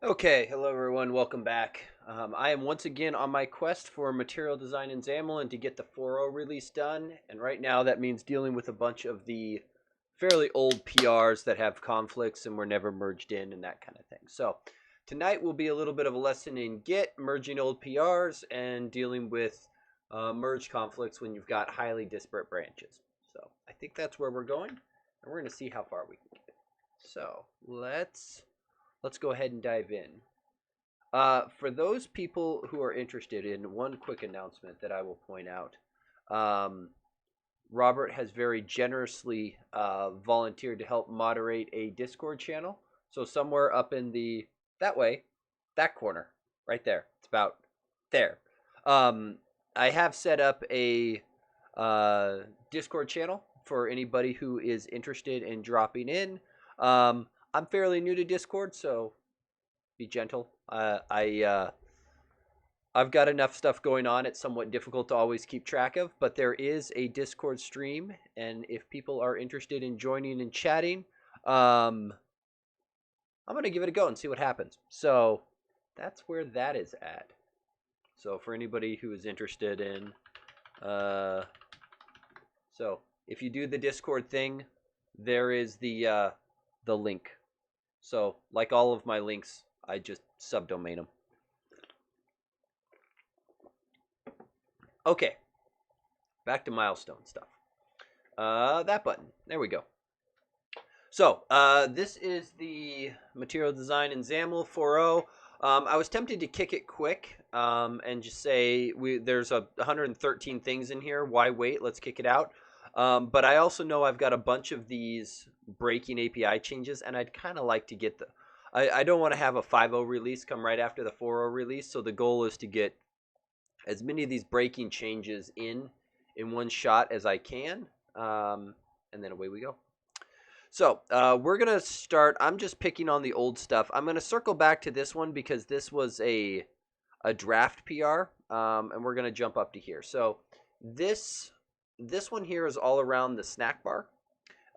Okay, hello everyone, welcome back. I am once again on my quest for material design in XAML and to get the 4.0 release done. And right now that means dealing with a bunch of the fairly old PRs that have conflicts and were never merged in and that kind of thing. So tonight will be a little bit of a lesson in Git, merging old PRs and dealing with merge conflicts when you've got highly disparate branches. So I think that's where we're going, and we're going to see how far we can get. So let's go ahead and dive in. For those people who are interested in one quick announcement that I will point out, um, Robert has very generously volunteered to help moderate a Discord channel. So somewhere up in that way, that corner, right there, it's about there. Um, I have set up a uh, Discord channel for anybody who is interested in dropping in. I'm fairly new to Discord, so be gentle. I've got enough stuff going on. It's somewhat difficult to always keep track of, but there is a Discord stream, and if people are interested in joining and chatting, um, I'm gonna give it a go and see what happens. So that's where that is at. So for anybody who is interested in, uh, so if you do the Discord thing, there is the link. So like all of my links, I just subdomain them. Okay, back to milestone stuff. That button. There we go. So, this is the material design in XAML 4.0. I was tempted to kick it quick and just say there's 113 things in here. Why wait? Let's kick it out. But I also know I've got a bunch of these breaking API changes, and I'd kind of like to get I don't want to have a 5.0 release come right after the 4.0 release, so the goal is to get as many of these breaking changes in one shot as I can, and then away we go. So we're gonna start. I'm just picking on the old stuff. I'm gonna circle back to this one because this was a draft PR, and we're gonna jump up to here. So this one here is all around the snack bar,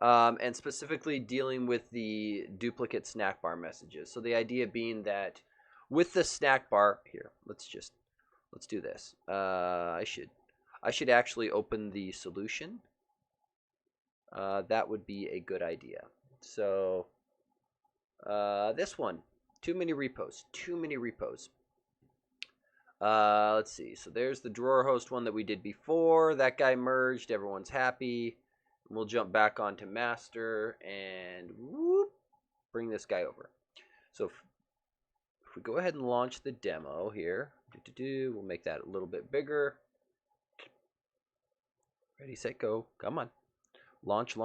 and specifically dealing with the duplicate snack bar messages. So the idea being that with the snack bar here, let's do this. I should actually open the solution. That would be a good idea. So this one, too many repos. Let's see. So there's the drawer host one that we did before. That guy merged. Everyone's happy. We'll jump back onto master and whoop, bring this guy over. So if we go ahead and launch the demo here, we'll make that a little bit bigger. Ready, set, go. Come on. Launch.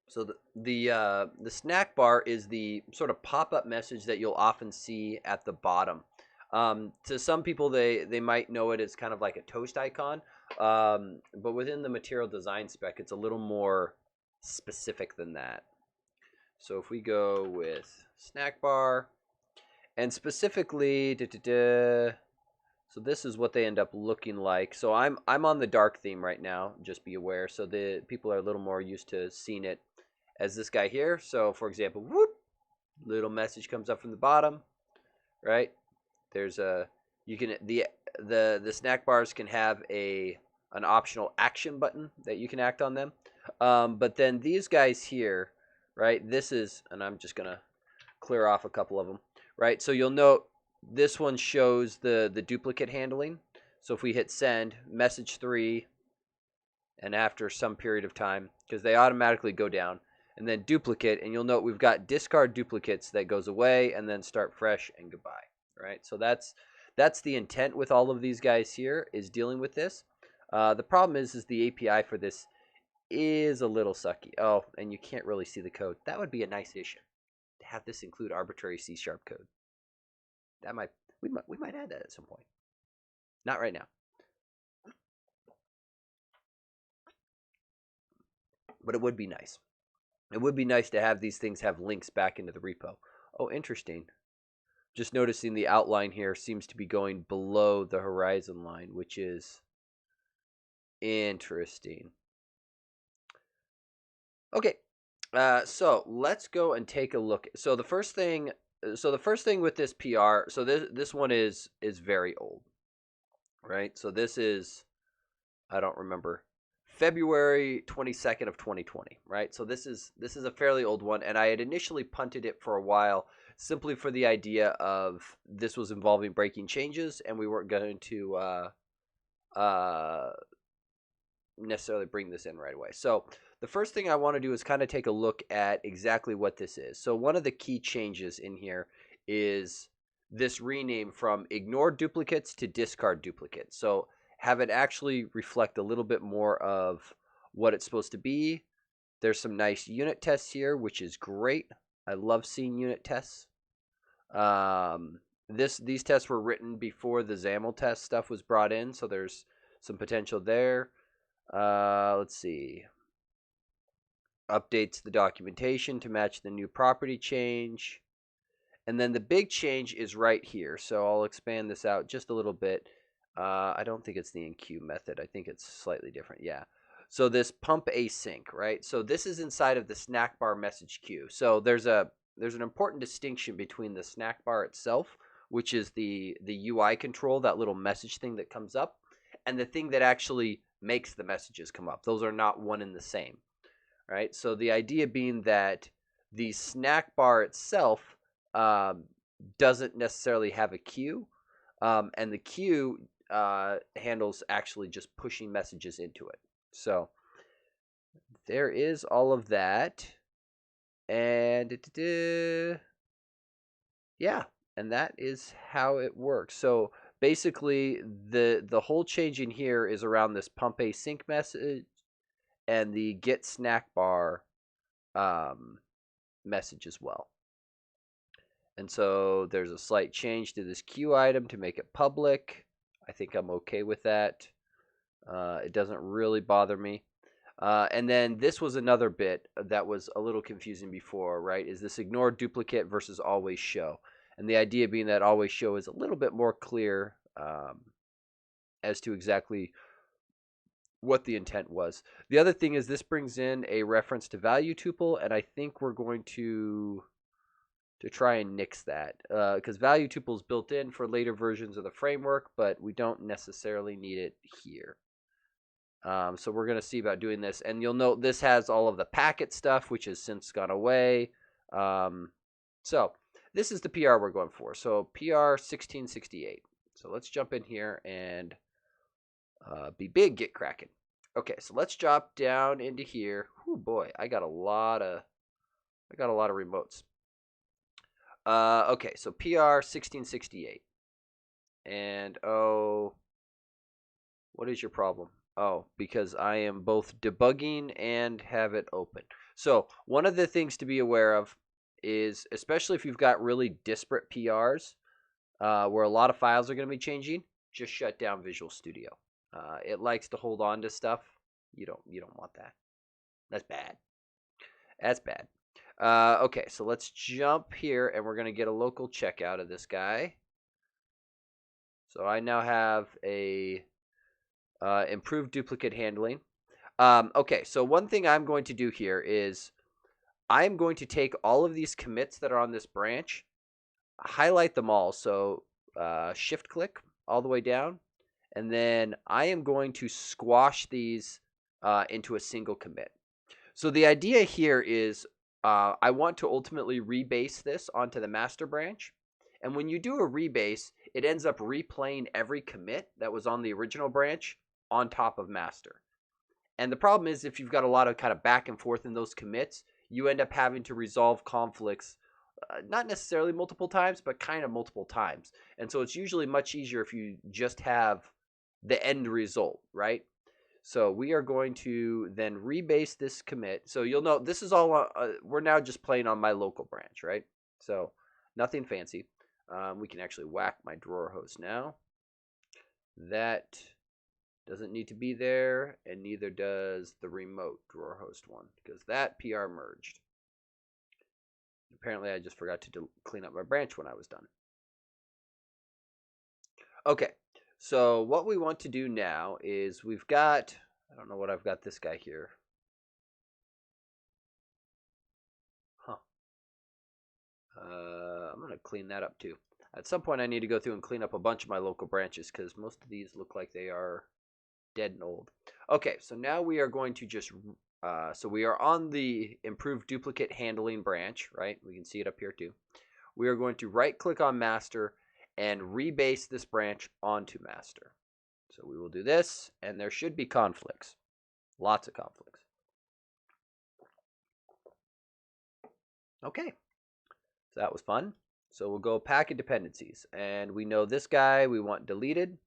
So the snack bar is the sort of pop-up message that you'll often see at the bottom. To some people, they might know it as kind of like a toast icon, but within the material design spec, it's a little more specific than that. So if we go with snack bar, and specifically, so this is what they end up looking like. So I'm on the dark theme right now, just be aware. So the people are a little more used to seeing it as this guy here. So for example, whoop, little message comes up from the bottom, right? There's you can the snack bars can have an optional action button that you can act on them. But then these guys here, right? This is, and I'm just gonna clear off a couple of them, right? So you'll note this one shows the duplicate handling. So if we hit send, message 3, and after some period of time, because they automatically go down, and then duplicate, and you'll note we've got discard duplicates that goes away, and then start fresh and goodbye, right? So that's the intent with all of these guys here, is dealing with this. The problem is the API for this is a little sucky. Oh, and you can't really see the code. That would be a nice issue, to have this include arbitrary C# code. That we might add that at some point. Not right now. But it would be nice. It would be nice to have these things have links back into the repo. Oh, interesting. Just noticing the outline here seems to be going below the horizon line, which is interesting. Okay, So let's go and take a look. So the first thing with this PR, so this one is very old, right? So this is, I don't remember, February 22nd of 2020, right? So this is a fairly old one, and I had initially punted it for a while simply for the idea of this was involving breaking changes, and we weren't going to uh, necessarily bring this in right away. So the first thing I want to do is kind of take a look at exactly what this is. So one of the key changes in here is this rename from ignore duplicates to discard duplicates. So have it actually reflect a little bit more of what it's supposed to be. There's some nice unit tests here, which is great. I love seeing unit tests. These tests were written before the XAMLTest stuff was brought in, so there's some potential there. Let's see. Updates the documentation to match the new property change. And then the big change is right here. So I'll expand this out just a little bit. I don't think it's the enqueue method. I think it's slightly different. Yeah. So this pump async, right? So this is inside of the Snackbar message queue. So there's an important distinction between the Snackbar itself, which is the UI control, that little message thing that comes up, and the thing that actually makes the messages come up. Those are not one and the same, right? So the idea being that the Snackbar itself doesn't necessarily have a queue, and the queue handles actually just pushing messages into it. So there is all of that, and yeah, and that is how it works. So basically, the whole change in here is around this pump async message and the get Snackbar message as well. And so there's a slight change to this queue item to make it public. I think I'm okay with that. It doesn't really bother me. And then this was another bit that was a little confusing before, right? Is this ignore duplicate versus always show? And the idea being that always show is a little bit more clear as to exactly what the intent was. The other thing is this brings in a reference to value tuple, and I think we're going to try and nix that because value tuple is built in for later versions of the framework, but we don't necessarily need it here. So we're going to see about doing this, and you'll note this has all of the packet stuff, which has since gone away. So this is the PR we're going for. So PR 1668. So let's jump in here and be big, GitKraken. Okay, so let's drop down into here. Oh boy, I got a lot of remotes. Okay, so PR 1668. And oh, what is your problem? Oh, because I am both debugging and have it open. So one of the things to be aware of is, especially if you've got really disparate PRs, where a lot of files are going to be changing, just shut down Visual Studio. It likes to hold on to stuff. You don't want that. That's bad. That's bad. Okay, so let's jump here, and we're going to get a local check out of this guy. So I now have a improved duplicate handling. Okay, so one thing I'm going to do here is I'm going to take all of these commits that are on this branch, highlight them all, so shift click all the way down, and then I am going to squash these into a single commit. So the idea here is I want to ultimately rebase this onto the master branch. And when you do a rebase, it ends up replaying every commit that was on the original branch on top of master. And the problem is if you've got a lot of kind of back and forth in those commits, you end up having to resolve conflicts, not necessarily multiple times, but kind of multiple times. And so it's usually much easier if you just have the end result, right? So we are going to then rebase this commit. So you'll note this is all, we're now just playing on my local branch, right? So nothing fancy. We can actually whack my drawer host now. That doesn't need to be there, and neither does the remote drawer host one, because that PR merged. Apparently I just forgot to clean up my branch when I was done. Okay, so what we want to do now is we've got, I don't know what I've got this guy here. I'm going to clean that up too. At some point I need to go through and clean up a bunch of my local branches because most of these look like they are dead and old. Okay, so now we are going to just, so we are on the improved duplicate handling branch, right? We can see it up here too. We are going to right click on master and rebase this branch onto master. So we will do this, and there should be conflicts. Lots of conflicts. Okay, so that was fun. So we'll go packet dependencies, and we know this guy we want deleted,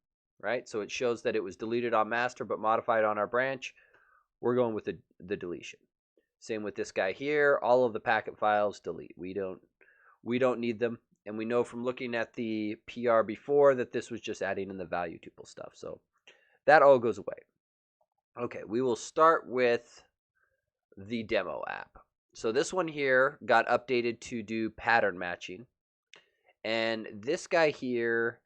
right? So it shows that it was deleted on master but modified on our branch. We're going with the deletion. Same with this guy here. All of the packet files delete. We don't need them, and we know from looking at the PR before that this was just adding in the value tuple stuff. So that all goes away. Okay, we will start with the demo app. So this one here got updated to do pattern matching. And this guy here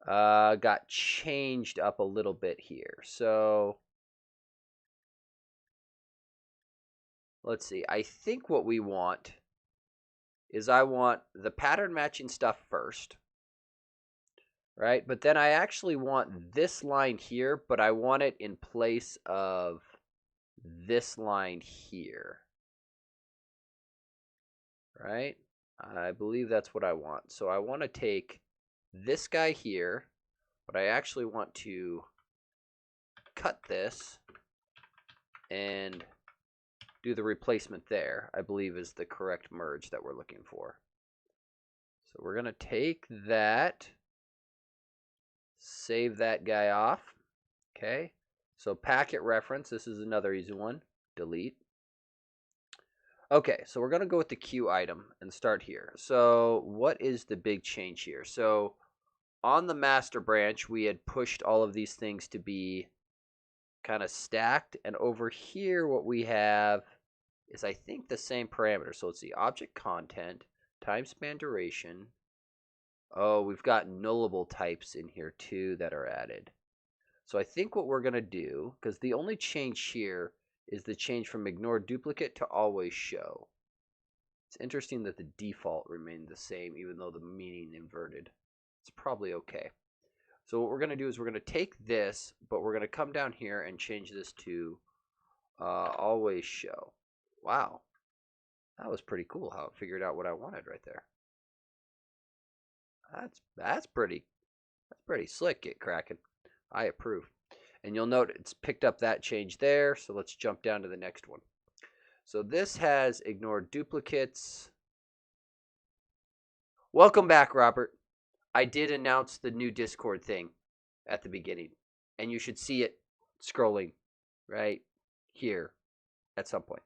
got changed up a little bit here. So let's see. I think what we want is I want the pattern matching stuff first. Right? But then I actually want this line here, but I want it in place of this line here. Right? I believe that's what I want. So I want to take this guy here, but I actually want to cut this and do the replacement there, I believe is the correct merge that we're looking for. So we're going to take that, save that guy off. Okay, so packet reference, this is another easy one, delete. Okay, so we're going to go with the Q item and start here. So what is the big change here? So on the master branch, we had pushed all of these things to be kind of stacked. And over here, what we have is, I think, the same parameter. So let's see, object content, time span duration. Oh, we've got nullable types in here too that are added. So I think what we're going to do, because the only change here is the change from ignore duplicate to always show. It's interesting that the default remained the same even though the meaning inverted. It's probably okay. So what we're going to do is we're going to take this, but we're going to come down here and change this to always show. Wow. That was pretty cool how it figured out what I wanted right there. That's pretty slick, GitKraken. I approve. And you'll note it's picked up that change there, so let's jump down to the next one. So this has ignored duplicates. Welcome back, Robert. I did announce the new Discord thing at the beginning, and you should see it scrolling right here at some point.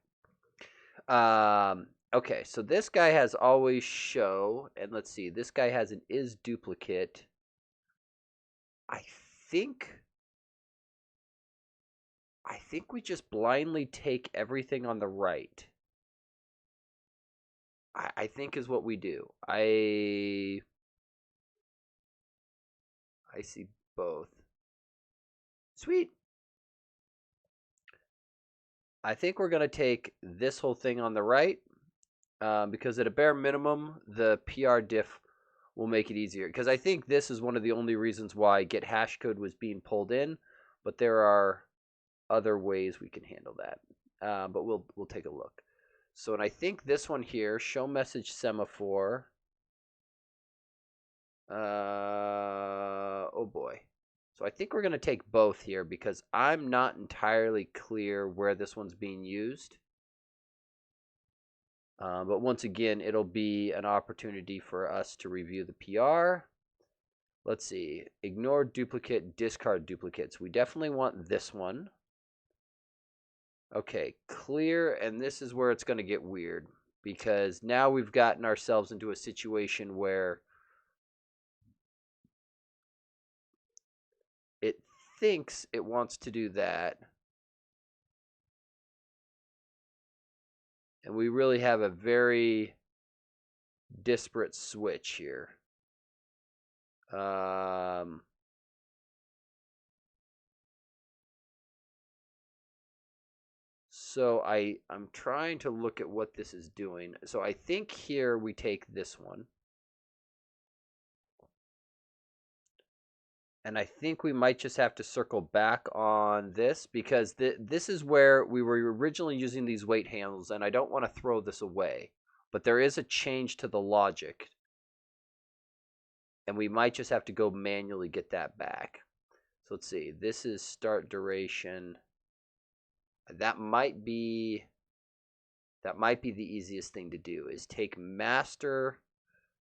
Okay, so this guy has always show, and let's see, this guy has an is duplicate. I think we just blindly take everything on the right. I think is what we do. I see both. Sweet. I think we're going to take this whole thing on the right because at a bare minimum, the PR diff will make it easier. Because I think this is one of the only reasons why get hash code was being pulled in, but there are other ways we can handle that. But we'll take a look. So, and I think this one here, show message semaphore. Oh boy. So I think we're going to take both here because I'm not entirely clear where this one's being used. But once again, it'll be an opportunity for us to review the PR. Let's see. Ignore duplicate, discard duplicates. We definitely want this one. Okay, clear, and this is where it's going to get weird because now we've gotten ourselves into a situation where it thinks it wants to do that. And we really have a very disparate switch here. So I'm trying to look at what this is doing. So I think here we take this one. And I think we might just have to circle back on this because this is where we were originally using these wait handles, and I don't want to throw this away. But there is a change to the logic, and we might just have to go manually get that back. So let's see. This is start duration. That might be the easiest thing to do, is take master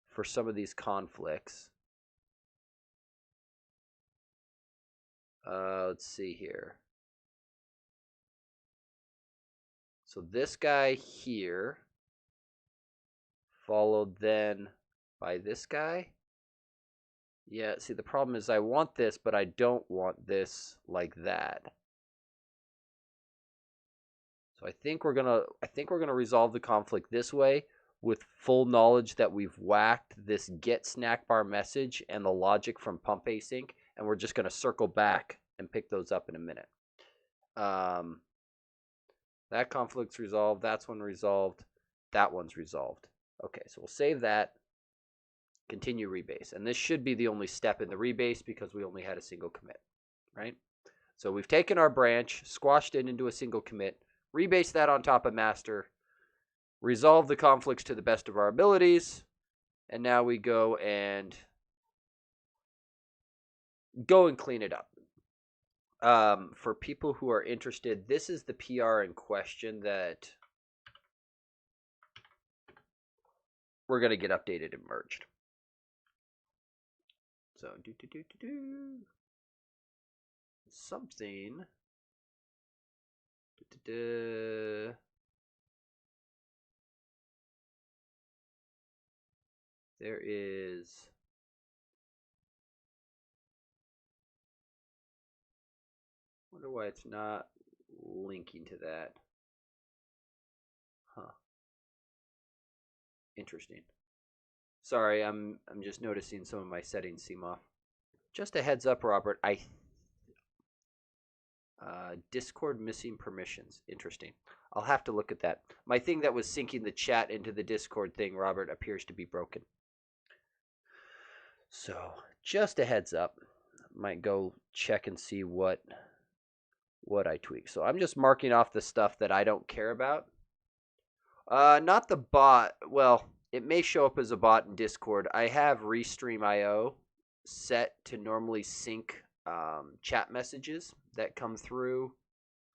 for some of these conflicts. Let's see here. So this guy here, followed then by this guy. Yeah, see, the problem is I want this, but I don't want this like that. So I think we're gonna resolve the conflict this way, with full knowledge that we've whacked this get snackbar message and the logic from pump async, and we're just gonna circle back and pick those up in a minute. That conflict's resolved. That's one resolved. That one's resolved. Okay, so we'll save that. Continue rebase. And this should be the only step in the rebase because we only had a single commit, right? So we've taken our branch, squashed it into a single commit, rebase that on top of master, resolve the conflicts to the best of our abilities, and now we go and clean it up. For people who are interested, this is the PR in question that we're going to get updated and merged. So something. There is. Wonder why it's not linking to that. Huh. Interesting. Sorry, I'm just noticing some of my settings seem off. Just a heads up, Robert. Discord missing permissions. Interesting. I'll have to look at that. My thing that was syncing the chat into the Discord thing, Robert, appears to be broken. So, just a heads up. Might go check and see what I tweak. So I'm just marking off the stuff that I don't care about. Not the bot. Well, it may show up as a bot in Discord. I have Restream.io set to normally sync chat messages that come through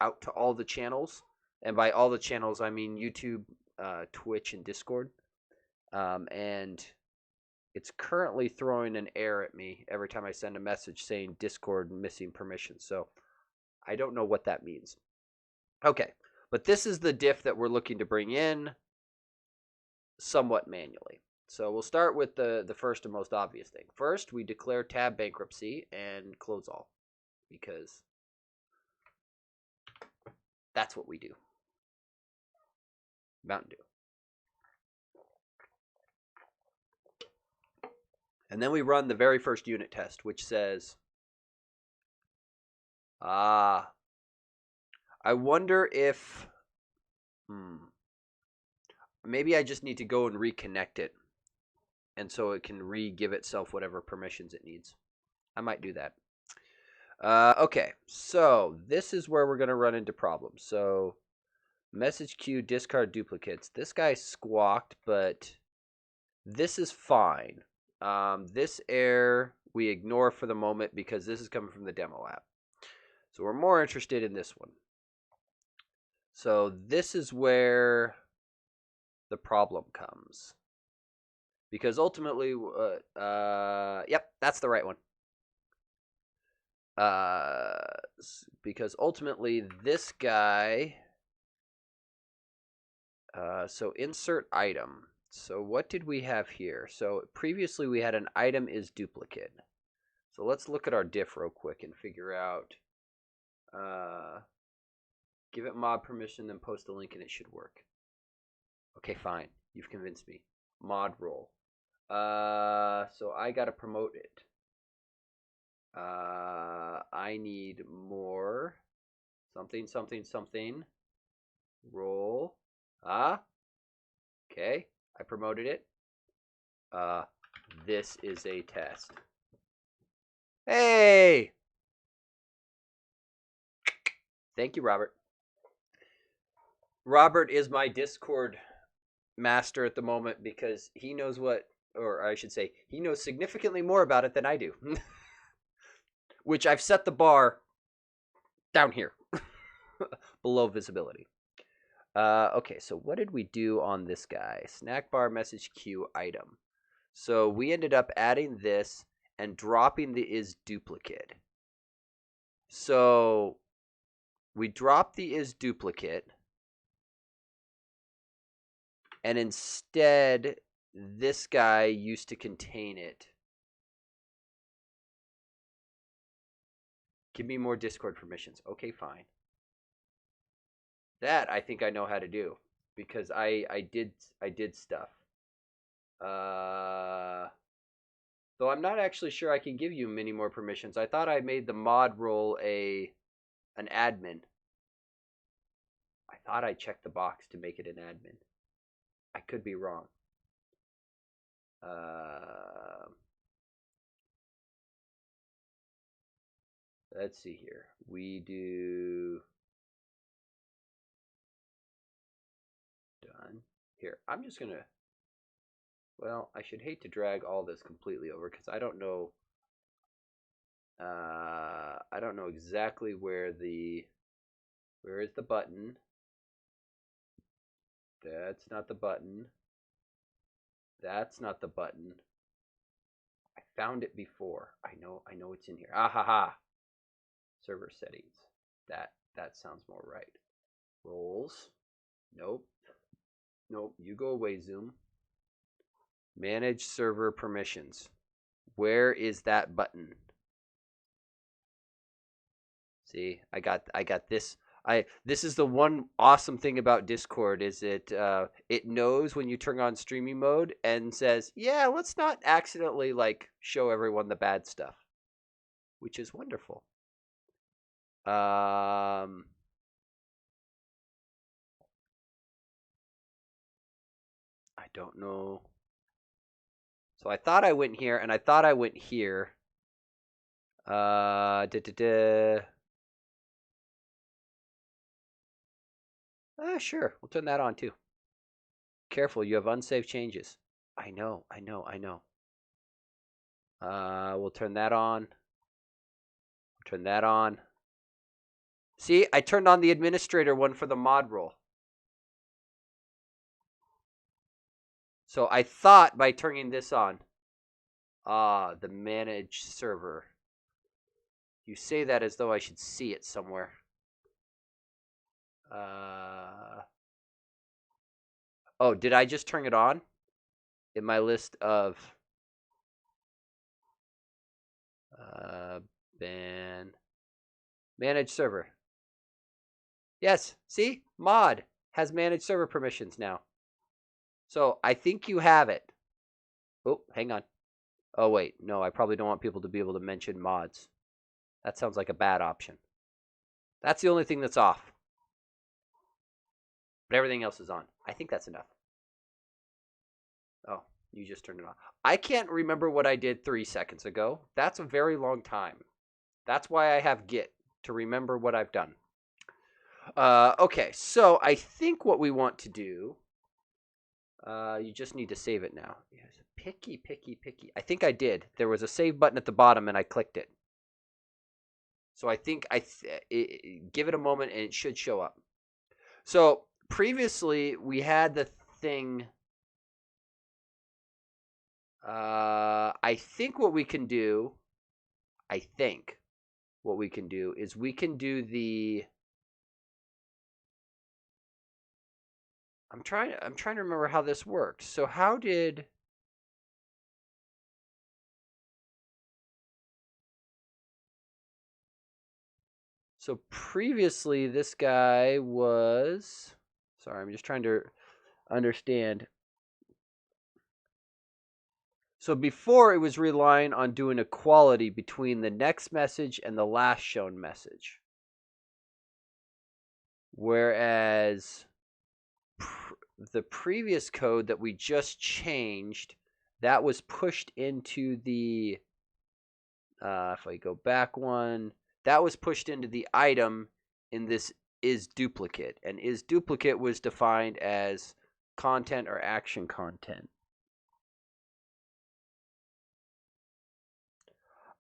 out to all the channels. And by all the channels, I mean YouTube, Twitch, and Discord. And it's currently throwing an error at me every time I send a message saying Discord missing permissions. So I don't know what that means. Okay, but this is the diff that we're looking to bring in somewhat manually. So we'll start with the first and most obvious thing. First, we declare tab bankruptcy and close all, because that's what we do. Mountain Dew. And then we run the very first unit test, which says, I wonder if, maybe I just need to go and reconnect it, and so it can re-give itself whatever permissions it needs. I might do that. Okay, so this is where we're going to run into problems. So message queue, discard duplicates. This guy squawked, but this is fine. This error we ignore for the moment because this is coming from the demo app. So we're more interested in this one. So this is where the problem comes. Because ultimately, yep, that's the right one. Because ultimately this guy, so insert item. So what did we have here? So previously we had an item is duplicate. So let's look at our diff real quick and figure out, give it mod permission, then post a link and it should work. Okay, fine. You've convinced me. Mod role. So I gotta promote it. I need more something. Roll. Okay. I promoted it. This is a test. Hey! Thank you, Robert. Robert is my Discord master at the moment because he knows what, or I should say, he knows significantly more about it than I do. Which I've set the bar down here, below visibility. Okay, so what did we do on this guy? Snackbar message queue item. So we ended up adding this and dropping the is duplicate. So we dropped the is duplicate, and instead this guy used to contain it. Give me more Discord permissions. Okay, fine. That I think I know how to do because I did stuff. Though I'm not actually sure I can give you many more permissions. I thought I made the mod role an admin. I thought I checked the box to make it an admin. I could be wrong. Let's see here. We do done. Here, I'm just gonna. Well, I should hate to drag all this completely over because I don't know. I don't know exactly where is the button. That's not the button. That's not the button. I found it before. I know it's in here. Ah ha ha. Server settings. That sounds more right. Roles. Nope. Nope. You go away, Zoom. Manage server permissions. Where is that button? See, I got this. This is the one awesome thing about Discord is it knows when you turn on streaming mode and says, "Yeah, let's not accidentally like show everyone the bad stuff," which is wonderful. I don't know. So I thought I went here and I thought I went here. Sure. We'll turn that on too. Careful, you have unsaved changes. I know. We'll turn that on. Turn that on. See, I turned on the administrator one for the mod role. So I thought by turning this on, the manage server. You say that as though I should see it somewhere. Oh, did I just turn it on? In my list of manage server. Yes, see? Mod has managed server permissions now. So I think you have it. Oh, hang on. Oh, wait. No, I probably don't want people to be able to mention mods. That sounds like a bad option. That's the only thing that's off. But everything else is on. I think that's enough. Oh, you just turned it on. I can't remember what I did 3 seconds ago. That's a very long time. That's why I have Git, to remember what I've done. Okay, so I think what we want to do, you just need to save it now. Yes. Picky. I think I did. There was a save button at the bottom and I clicked it. So I think give it a moment and it should show up. So previously we had the thing. I think what we can do is we can do the. I'm trying to remember how this works. So how did. So previously, this guy was. Sorry, I'm just trying to understand. So before, it was relying on doing equality between the next message and the last shown message. Whereas the previous code that we just changed, that was pushed into the, if I go back one, that was pushed into the item in this is duplicate. And is duplicate was defined as content or action content.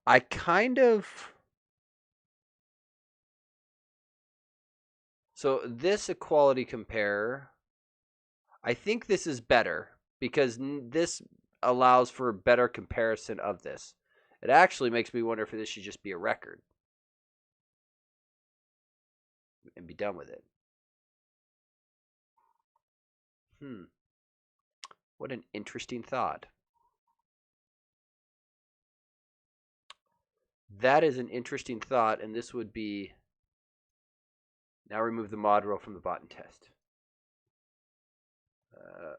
I kind of... So this equality compare, I think this is better because this allows for a better comparison of this. It actually makes me wonder if this should just be a record and be done with it. What an interesting thought. That is an interesting thought, and this would be... Now remove the mod row from the button test.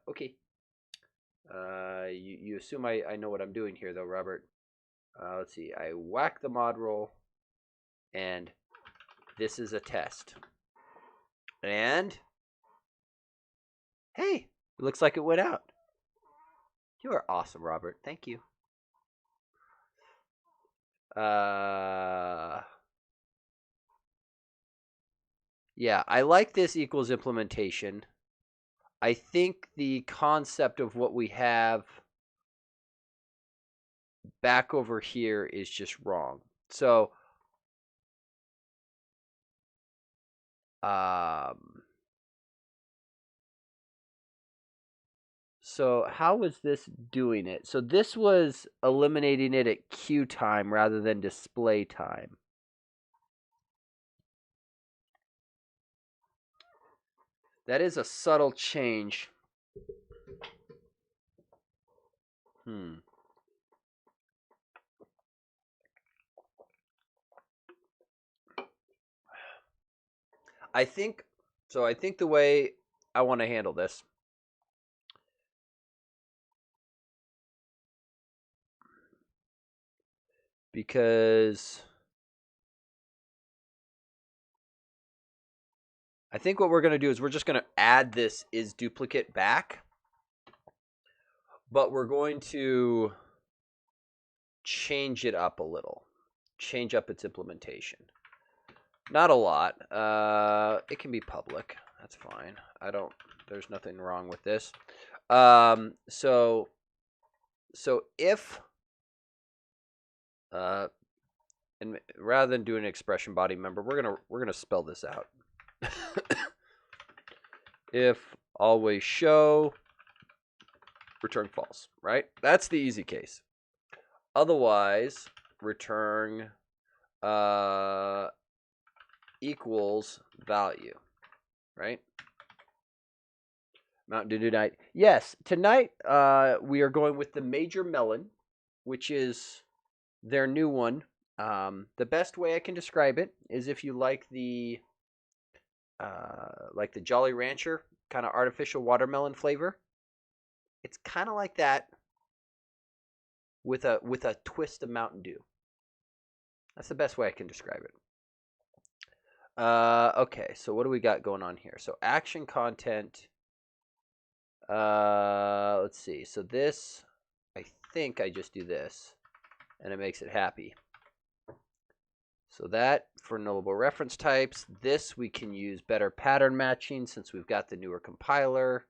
Okay. You assume I know what I'm doing here, though, Robert. Let's see. I whack the mod roll, and this is a test. And hey, it looks like it went out. You are awesome, Robert. Thank you. Yeah, I like this equals implementation. I think the concept of what we have back over here is just wrong. So, so how was this doing it? So this was eliminating it at queue time rather than display time. That is a subtle change. I think the way I want to handle this because I think what we're going to do is we're just going to add this is duplicate back, but we're going to change it up a little, change up its implementation. Not a lot. It can be public. That's fine. There's nothing wrong with this. So if, and rather than doing an expression body member, we're gonna spell this out. If always show, return false, right? That's the easy case. Otherwise, return equals value, right? Mountain Dew tonight. Yes, tonight we are going with the Major Melon, which is their new one. The best way I can describe it is if you like the Jolly Rancher kind of artificial watermelon flavor. It's kind of like that with a twist of Mountain Dew. That's the best way I can describe it. Okay, so what do we got going on here? So action content. Let's see. So this, I think I just do this, and it makes it happy. So that for nullable reference types. This we can use better pattern matching since we've got the newer compiler.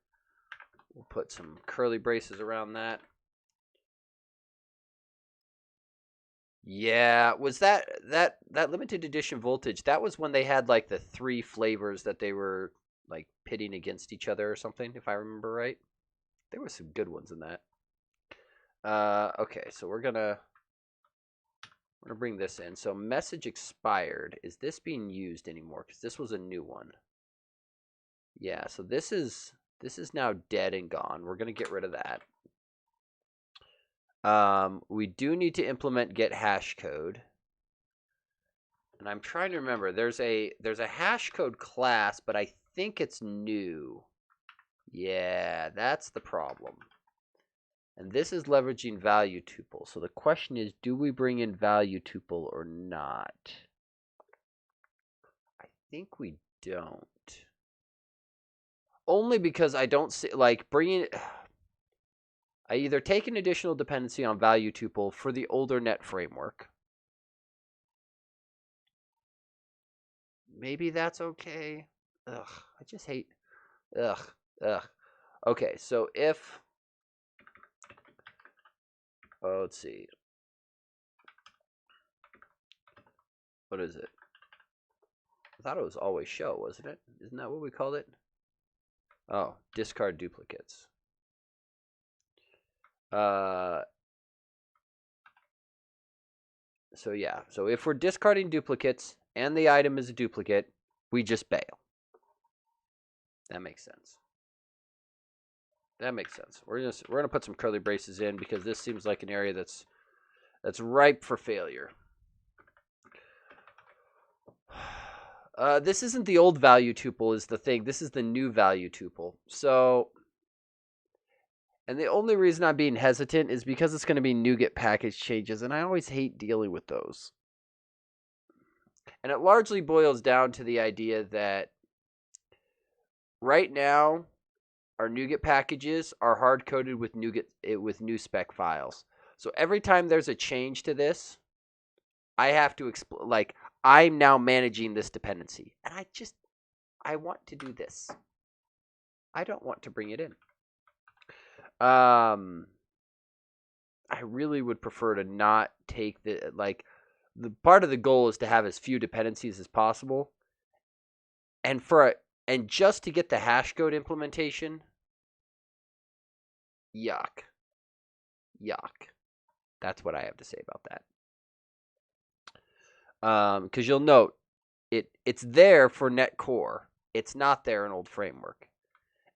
We'll put some curly braces around that. Yeah, was that limited edition voltage? That was when they had like the 3 flavors that they were like pitting against each other or something, if I remember right. There were some good ones in that. Okay, so we're gonna bring this in. So message expired. Is this being used anymore? Because this was a new one. Yeah, so this is now dead and gone. We're gonna get rid of that. We do need to implement get hash code. And I'm trying to remember. There's a hash code class, but I think it's new. Yeah, that's the problem. And this is leveraging value tuple. So the question is, do we bring in value tuple or not? I think we don't. Only because I don't see, like, bringing... I either take an additional dependency on value tuple for the older net framework. Maybe that's okay. Ugh, I just hate... Ugh. Okay, so if... Oh, let's see. What is it? I thought it was always show, wasn't it? Isn't that what we called it? Oh, discard duplicates. So yeah, so if we're discarding duplicates and the item is a duplicate, we just bail. That makes sense. That makes sense. We're gonna put some curly braces in because this seems like an area that's ripe for failure. This isn't the old value tuple is the thing. This is the new value tuple. So, and the only reason I'm being hesitant is because it's going to be NuGet package changes, and I always hate dealing with those. And it largely boils down to the idea that right now, our NuGet packages are hard-coded with new spec files. So every time there's a change to this, I have to explain, like, I'm now managing this dependency. And I want to do this. I don't want to bring it in. I really would prefer to not take the part of the goal is to have as few dependencies as possible. And just to get the hash code implementation, yuck. That's what I have to say about that. Because you'll note it's there for net core. It's not there in old framework.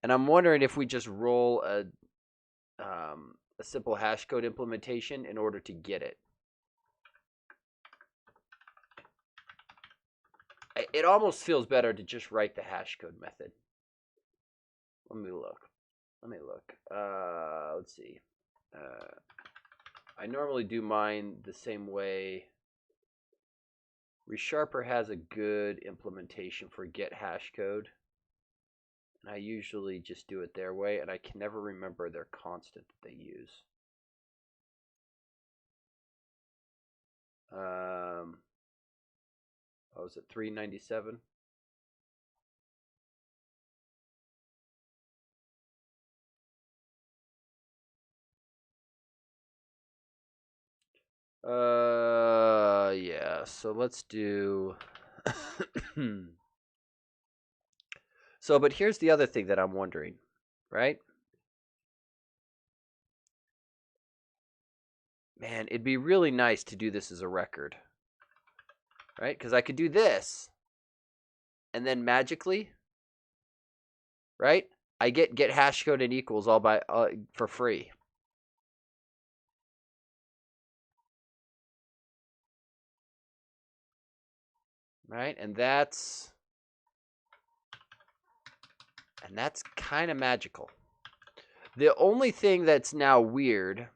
And I'm wondering if we just roll a simple hash code implementation in order to get it. It almost feels better to just write the hash code method. Let me look. Let's see. I normally do mine the same way. ReSharper has a good implementation for get hash code. And I usually just do it their way, and I can never remember their constant that they use. What was it, 397? Yeah, so let's do... So, but here's the other thing that I'm wondering, right? Man, it'd be really nice to do this as a record, right? Because I could do this, and then magically, right? I get hash code and equals all by for free. Right? And that's kind of magical. The only thing that's now weird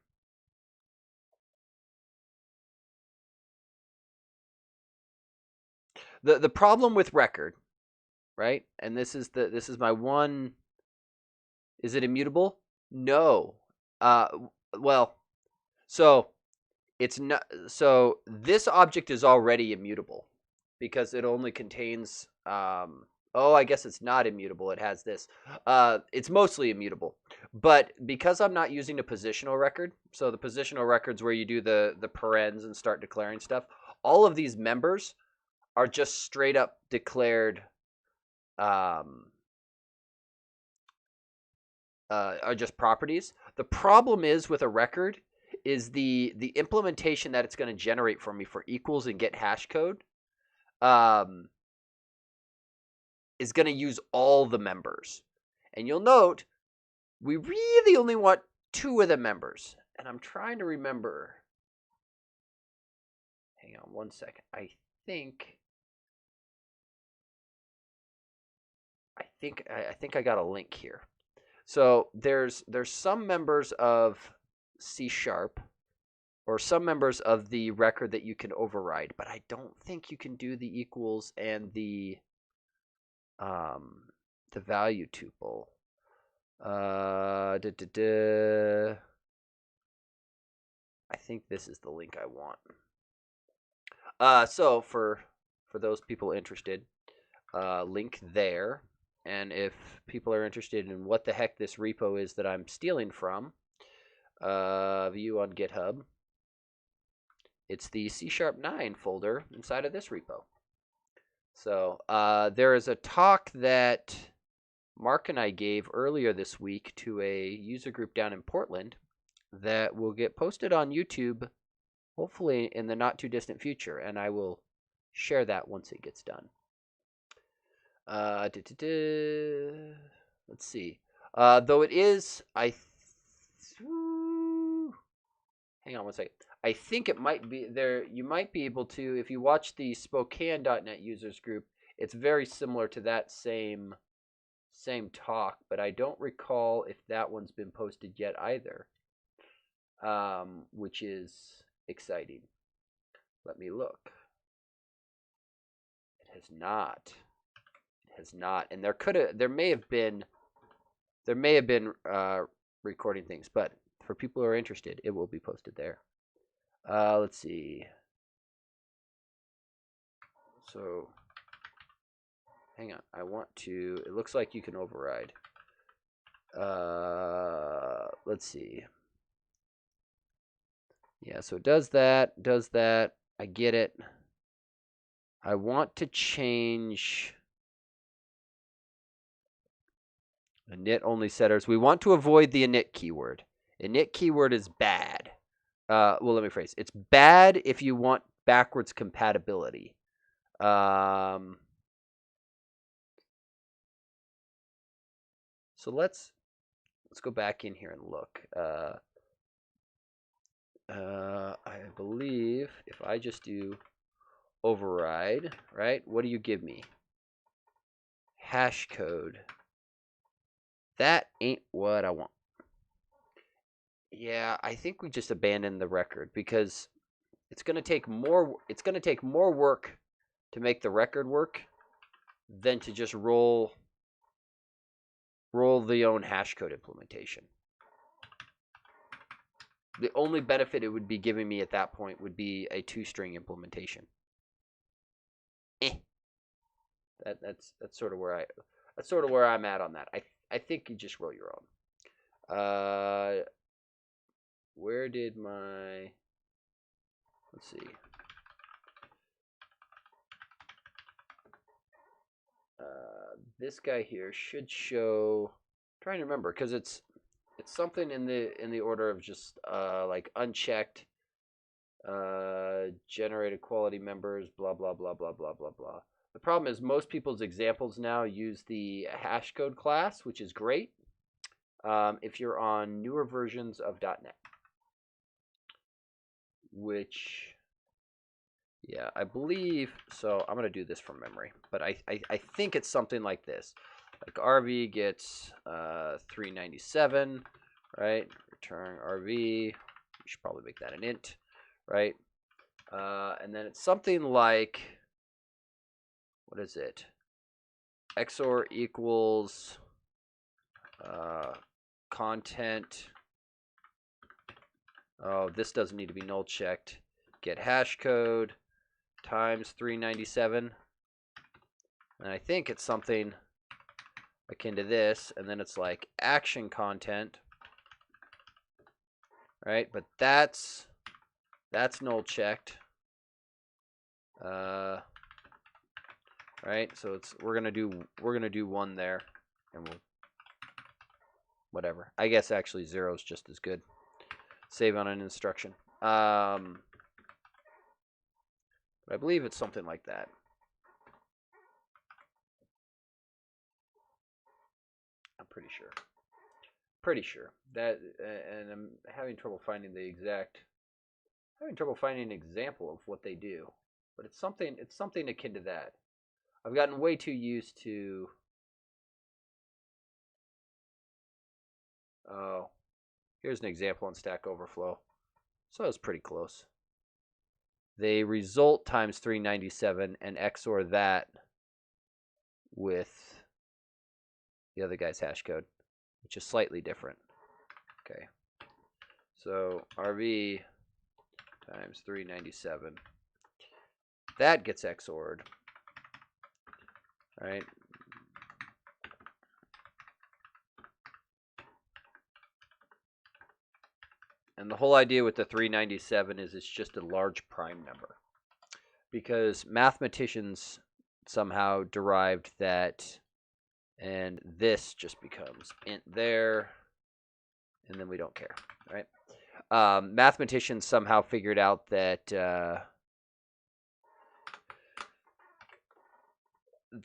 the problem with record, right? And this is my one. Is it immutable? No. Well, so it's not. So this object is already immutable because it only contains. Oh, I guess it's not immutable. It has this. It's mostly immutable, but because I'm not using a positional record, so the positional records where you do the parens and start declaring stuff, all of these members are just straight up declared. Are just properties. The problem is with a record is the implementation that it's going to generate for me for equals and get hash code. Is going to use all the members. And you'll note, we really only want 2 of the members. And I'm trying to remember. Hang on one second. I think I got a link here. So there's some members of C# or some members of the record that you can override, but I don't think you can do the equals and the the value tuple. I think this is the link I want. So for those people interested, link there. And if people are interested in what the heck this repo is that I'm stealing from, view on GitHub. It's the C#9 folder inside of this repo. So there is a talk that Mark and I gave earlier this week to a user group down in Portland that will get posted on YouTube, hopefully in the not too distant future, and I will share that once it gets done. Let's see. Though it is, hang on one second. I think it might be there. You might be able to, if you watch the Spokane.net users group, it's very similar to that same talk, but I don't recall if that one's been posted yet either, which is exciting. Let me look. It has not. It has not, and there may have been recording things, but for people who are interested, it will be posted there. Let's see. So, hang on. I want to. It looks like you can override. Let's see. Yeah, so it does that. I get it. I want to change init only setters. We want to avoid the init keyword. Init keyword is bad. Well, let me phrase. It's bad if you want backwards compatibility. So let's go back in here and look. I believe if I just do override, right? What do you give me? Hash code. That ain't what I want. Yeah, I think we just abandoned the record because it's going to take more work to make the record work than to just roll the own hash code implementation. The only benefit it would be giving me at that point would be a 2-string implementation. That's sort of where I'm at on that. I think you just roll your own. Where did my, let's see. This guy here should show, I'm trying to remember, because it's something in the order of just like unchecked, generated quality members, blah blah blah blah blah blah blah. The problem is most people's examples now use the hash code class, which is great if you're on newer versions of .NET. Which, yeah, I believe, so I'm going to do this from memory, but I think it's something like this. Like RV gets 397, right? Return RV, we should probably make that an int, right? And then it's something like, what is it? XOR equals content. Oh, this doesn't need to be null checked. Get hash code times 397. And I think it's something akin to this. And then it's like action content. Right? But that's null checked. Right? So we're gonna do one there, and we'll whatever. I guess actually 0 is just as good. Save on an instruction. But I believe it's something like that. I'm pretty sure that, and I'm having trouble finding an example of what they do, but it's something akin to that. I've gotten way too used to. Oh, here's an example on Stack Overflow. So it's pretty close. They result times 397 and XOR that with the other guy's hash code, which is slightly different. Okay. So RV times 397. That gets XOR'd. All right. And the whole idea with the 397 is it's just a large prime number. Because mathematicians somehow derived that, and this just becomes int there, and then we don't care, right? Mathematicians somehow figured out that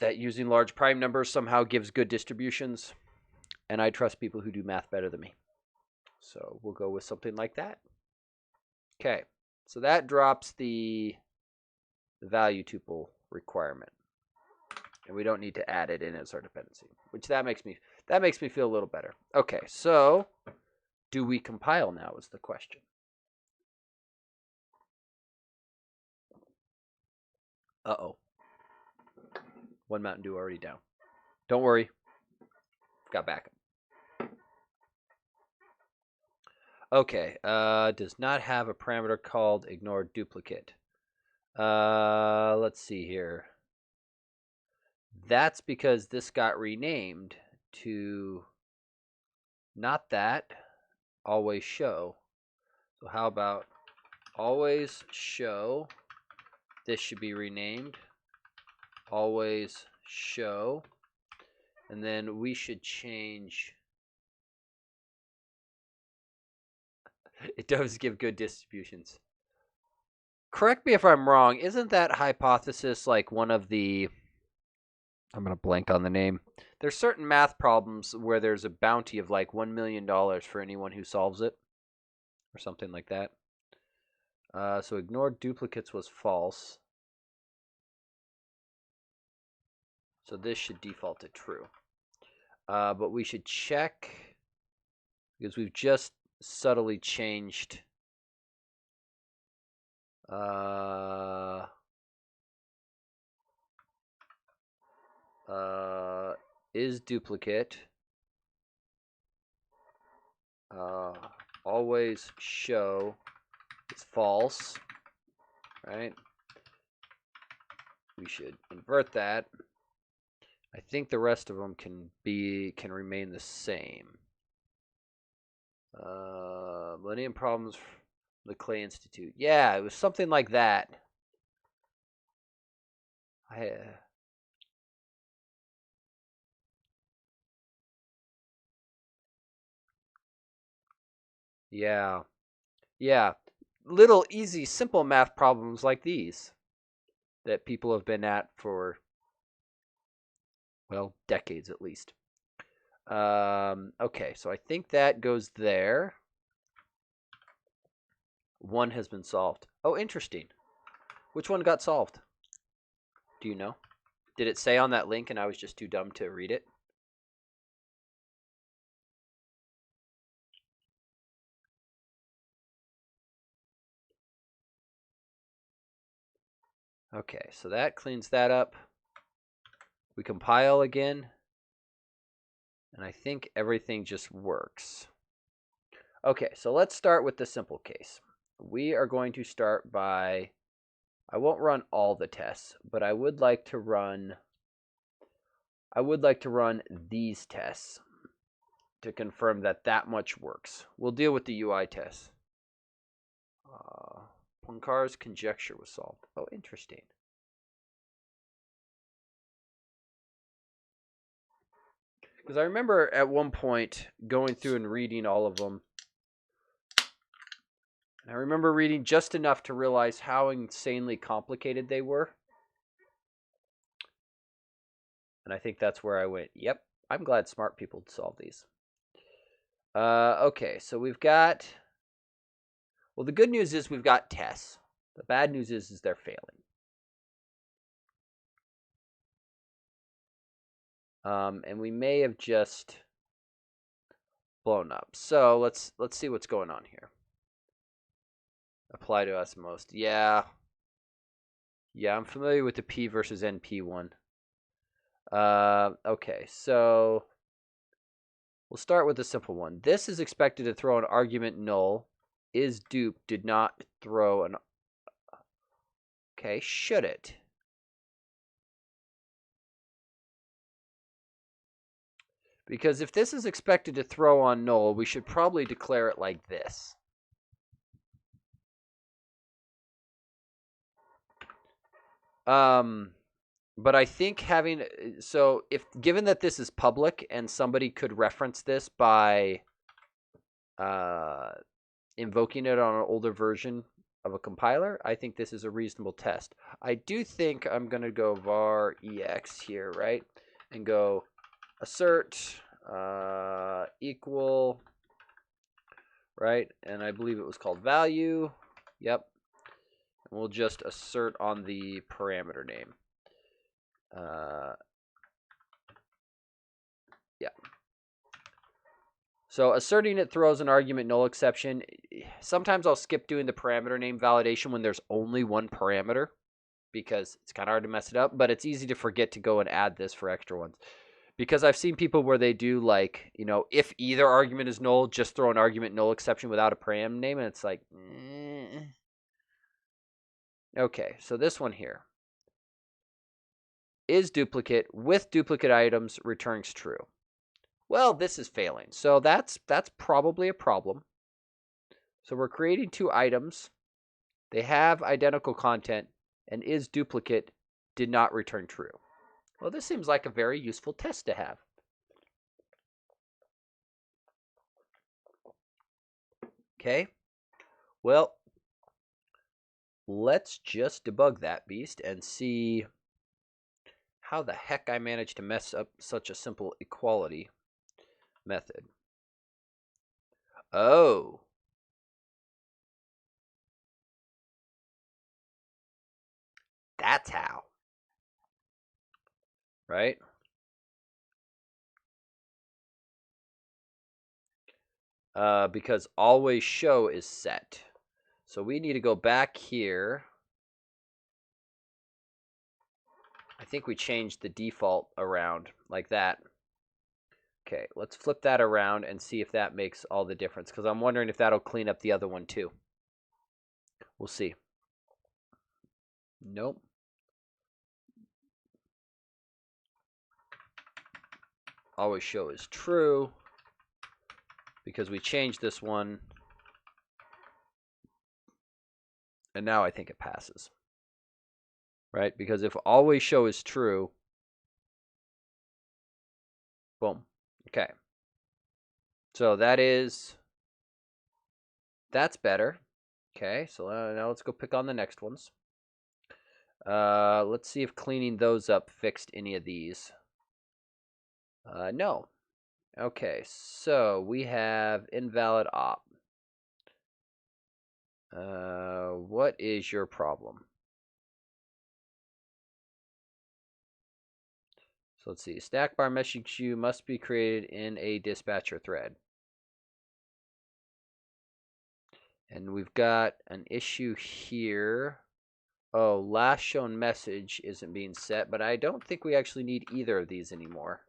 that using large prime numbers somehow gives good distributions, and I trust people who do math better than me. So we'll go with something like that. Okay, so that drops the value tuple requirement, and we don't need to add it in as our dependency, which that makes me feel a little better. Okay, so do we compile now is the question. Uh-oh. One Mountain Dew already down. Don't worry. Got backup. Okay, does not have a parameter called ignore duplicate. Let's see here. That's because this got renamed to not that, always show. So how about always show? This should be renamed always show, and then we should change. It does give good distributions. Correct me if I'm wrong. Isn't that hypothesis like one of the, I'm going to blank on the name. There's certain math problems where there's a bounty of like $1 million for anyone who solves it, or something like that. So ignore duplicates was false. So this should default to true. But we should check, because we've just subtly changed is duplicate always show is false, right? We should invert that. I think the rest of them can remain the same. Millennium Problems, the Clay Institute. Yeah, it was something like that. Yeah. Little easy, simple math problems like these that people have been at for, well, decades at least. Okay, so I think that goes there. One has been solved. Oh, interesting. Which one got solved? Do you know? Did it say on that link and I was just too dumb to read it? Okay, so that cleans that up. We compile again. And I think everything just works. Okay, so let's start with the simple case. We are going to start by, I won't run all the tests, but I would like to run these tests to confirm that much works. We'll deal with the UI tests. Poincaré's conjecture was solved. Oh, interesting. Because I remember at one point going through and reading all of them. And I remember reading just enough to realize how insanely complicated they were. And I think that's where I went, yep, I'm glad smart people solve these. Okay, so we've got, well, the good news is we've got tests. The bad news is they're failing. And we may have just blown up. So let's see what's going on here. Apply to us most. Yeah, I'm familiar with the P versus NP one. Okay, so We'll start with a simple one. This is expected to throw an argument null. Is dupe did not throw an... Okay, should it? Because if this is expected to throw on null, we should probably declare it like this. But I think having... So if given that this is public and somebody could reference this by invoking it on an older version of a compiler, I think this is a reasonable test. I do think I'm going to go var ex here, right? And go assert equal, right? And I believe it was called value. Yep. And we'll just assert on the parameter name. Yeah. So asserting it throws an argument null exception. Sometimes I'll skip doing the parameter name validation when there's only one parameter because it's kind of hard to mess it up, but it's easy to forget to go and add this for extra ones. Because I've seen people where they do like, you know, if either argument is null, just throw an argument null exception without a param name, and it's like, Okay, so this one here. Is duplicate with duplicate items returns true. Well, this is failing. So that's probably a problem. So we're creating two items. They have identical content, and is duplicate did not return true. Well, this seems like a very useful test to have. Okay. Well, let's just debug that beast and see how the heck I managed to mess up such a simple equality method. Oh. That's how. Right? Because always show is set. So we need to go back here. I think we changed the default around like that. Okay, let's flip that around and see if that makes all the difference, because I'm wondering if that'll clean up the other one too. We'll see. Nope. Always show is true because we changed this one. And now I think it passes. Right? Because if always show is true, boom. Okay. So that's better. Okay, so now let's go pick on the next ones. Let's see if cleaning those up fixed any of these. No. Okay, so we have invalid op. What is your problem? So let's see. Snackbar message queue must be created in a dispatcher thread. And we've got an issue here. Oh, last shown message isn't being set, but I don't think we actually need either of these anymore,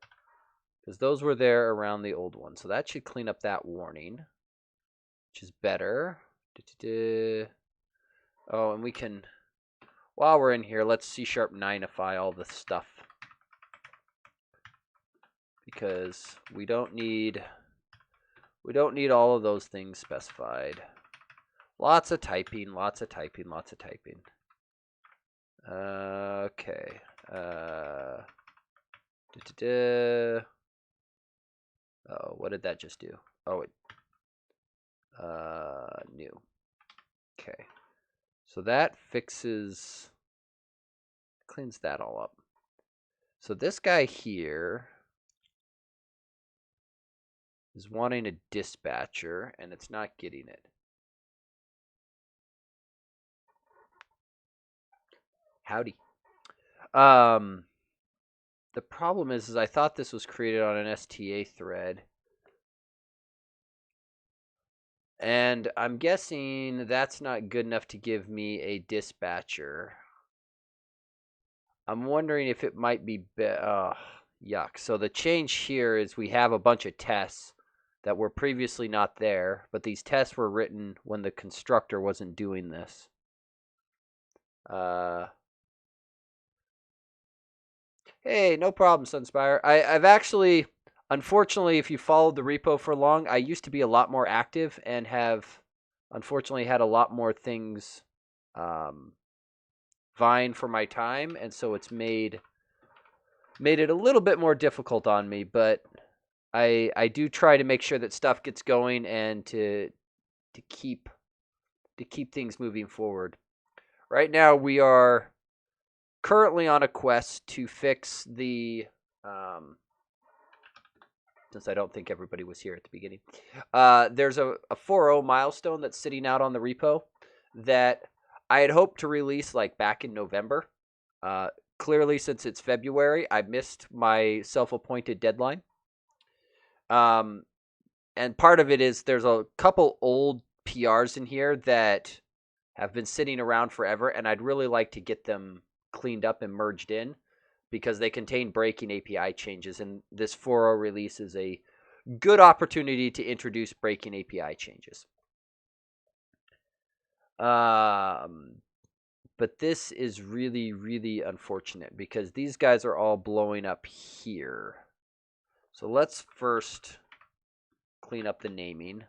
because those were there around the old one. So that should clean up that warning, which is better. Oh, and we can, while we're in here, let's C#9ify all this stuff, because we don't need all of those things specified. Lots of typing, lots of typing, lots of typing. Okay. Oh, what did that just do? Oh, it new. Okay. So that cleans that all up. So this guy here is wanting a dispatcher, and it's not getting it. Howdy. The problem is I thought this was created on an STA thread. And I'm guessing that's not good enough to give me a dispatcher. I'm wondering if it might be yuck. So the change here is we have a bunch of tests that were previously not there, but these tests were written when the constructor wasn't doing this. Hey, no problem, Sunspire. I've actually, unfortunately, if you followed the repo for long, I used to be a lot more active and have, unfortunately, had a lot more things vying for my time, and so it's made it a little bit more difficult on me. But I do try to make sure that stuff gets going and to keep things moving forward. Right now, we are currently on a quest to fix the since I don't think everybody was here at the beginning. There's a 4.0 milestone that's sitting out on the repo that I had hoped to release like back in November. Clearly, since it's February, I missed my self-appointed deadline. And part of it is there's a couple old PRs in here that have been sitting around forever, and I'd really like to get them cleaned up and merged in because they contain breaking API changes, and this 4.0 release is a good opportunity to introduce breaking API changes. But this is really, really unfortunate because these guys are all blowing up here. So let's first clean up the naming.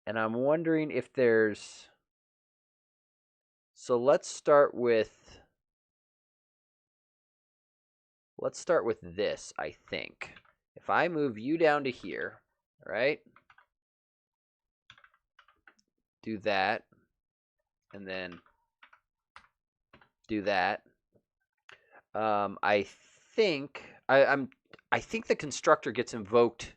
And I'm wondering if there's... So let's start with this, I think. If I move you down to here, right? Do that. And then do that. I think the constructor gets invoked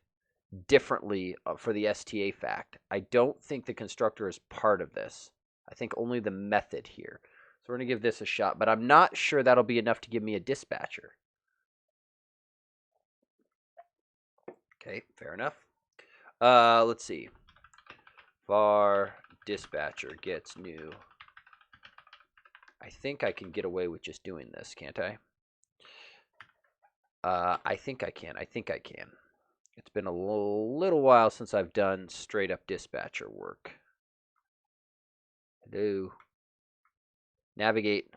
differently for the STA fact. I don't think the constructor is part of this. I think only the method here. So we're going to give this a shot, but I'm not sure that'll be enough to give me a dispatcher. Okay, fair enough. Let's see. Var dispatcher gets new. I think I can get away with just doing this, can't I? I think I can. It's been a little while since I've done straight up dispatcher work. Hello. Navigate.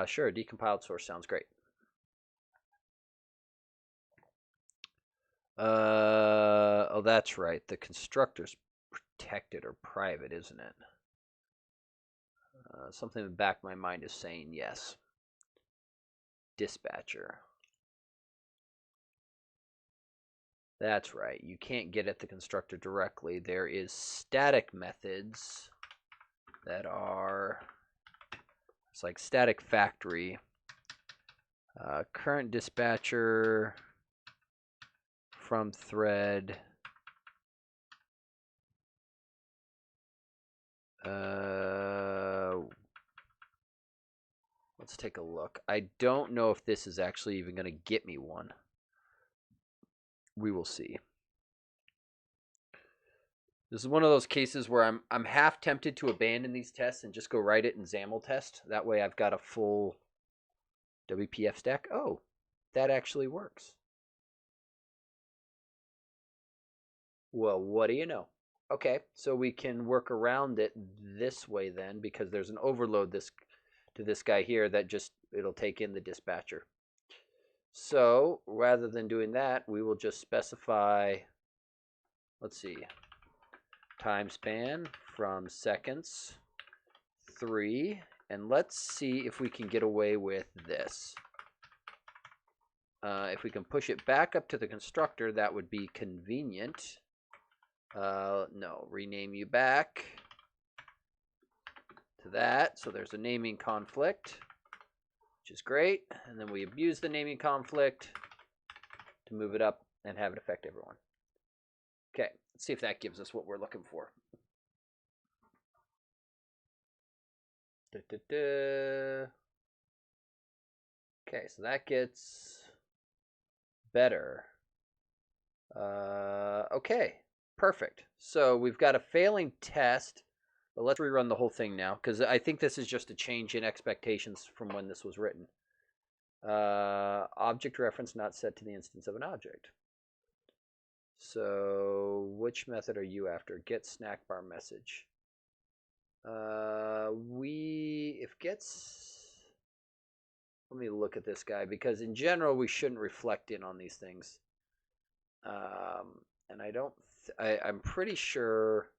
Sure, decompiled source sounds great. Oh, that's right. The constructor's protected or private, isn't it? Something in the back of my mind is saying yes. Dispatcher. That's right. You can't get at the constructor directly. There is static methods that are... It's like static factory. Current dispatcher from thread. Let's take a look. I don't know if this is actually even going to get me one. We will see. This is one of those cases where I'm half tempted to abandon these tests and just go write it in XAMLTest. That way I've got a full WPF stack. Oh, that actually works. Well, what do you know? Okay, so we can work around it this way then, because there's an overload to this guy here that just, it'll take in the dispatcher. So rather than doing that, we will just specify, let's see, time span from seconds 3, and let's see if we can get away with this. If we can push it back up to the constructor, that would be convenient. No, rename you back to that. So there's a naming conflict, which is great. And then we abuse the naming conflict to move it up and have it affect everyone. Okay, let's see if that gives us what we're looking for. Okay, so that gets better. Okay, perfect. So we've got a failing test, but let's rerun the whole thing now, because I think this is just a change in expectations from when this was written. Object reference not set to the instance of an object. So which method are you after? Get snackbar message. If gets, let me look at this guy, because in general we shouldn't reflect in on these things. And I'm pretty sure,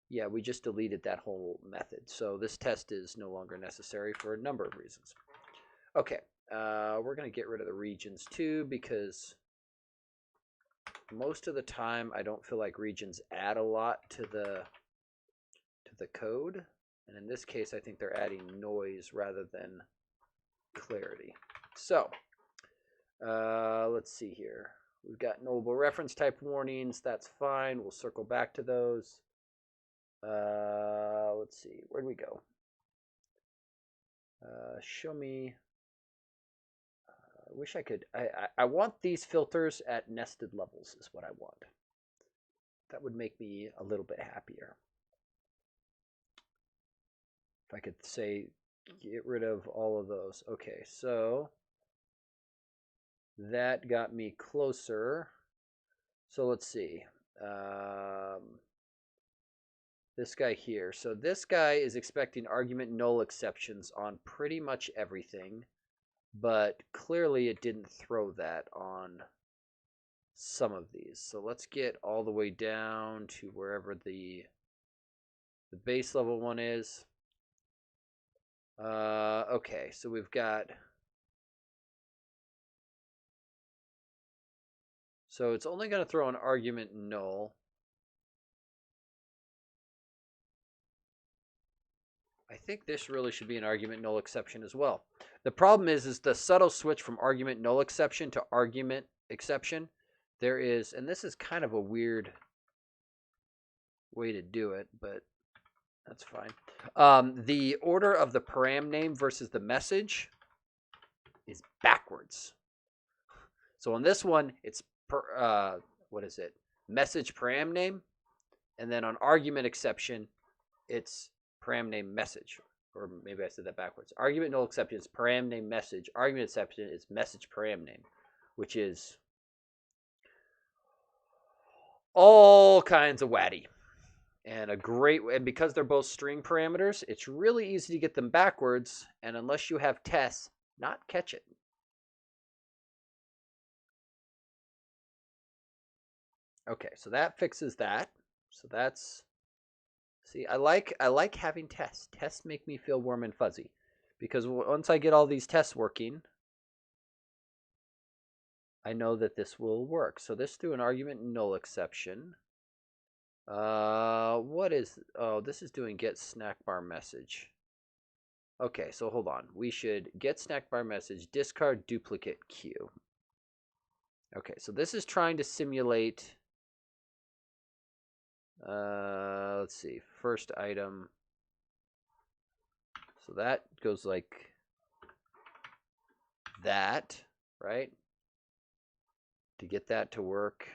yeah, we just deleted that whole method. So this test is no longer necessary for a number of reasons. Okay, we're going to get rid of the regions too, because most of the time I don't feel like regions add a lot to the code. And in this case, I think they're adding noise rather than clarity. So let's see here. We've got nullable reference type warnings. That's fine. We'll circle back to those. Let's see. Where'd we go? Show me. I wish I could. I want these filters at nested levels is what I want. That would make me a little bit happier. If I could say get rid of all of those. Okay, so that got me closer. So let's see. This guy here. So this guy is expecting argument null exceptions on pretty much everything, but clearly it didn't throw that on some of these. So let's get all the way down to wherever the base level one is. Okay, so we've got, so it's only going to throw an argument null. I think this really should be an argument null exception as well. The problem is the subtle switch from argument null exception to argument exception. There is, and this is kind of a weird way to do it, but that's fine. The order of the param name versus the message is backwards. So on this one, it's message param name, and then on argument exception, it's param name message. Or maybe I said that backwards. Argument null exception is param name message. Argument exception is message param name, which is all kinds of waddy. And because they're both string parameters, it's really easy to get them backwards, and unless you have tests, not catch it. Okay, so that fixes that. So that's, see, I like having tests. Tests make me feel warm and fuzzy, because once I get all these tests working, I know that this will work. So this threw an argument null exception. This is doing get snackbar message. Okay, so hold on. We should get snackbar message, discard duplicate queue. Okay, so this is trying to simulate, let's see, first item. So that goes like that, right? To get that to work.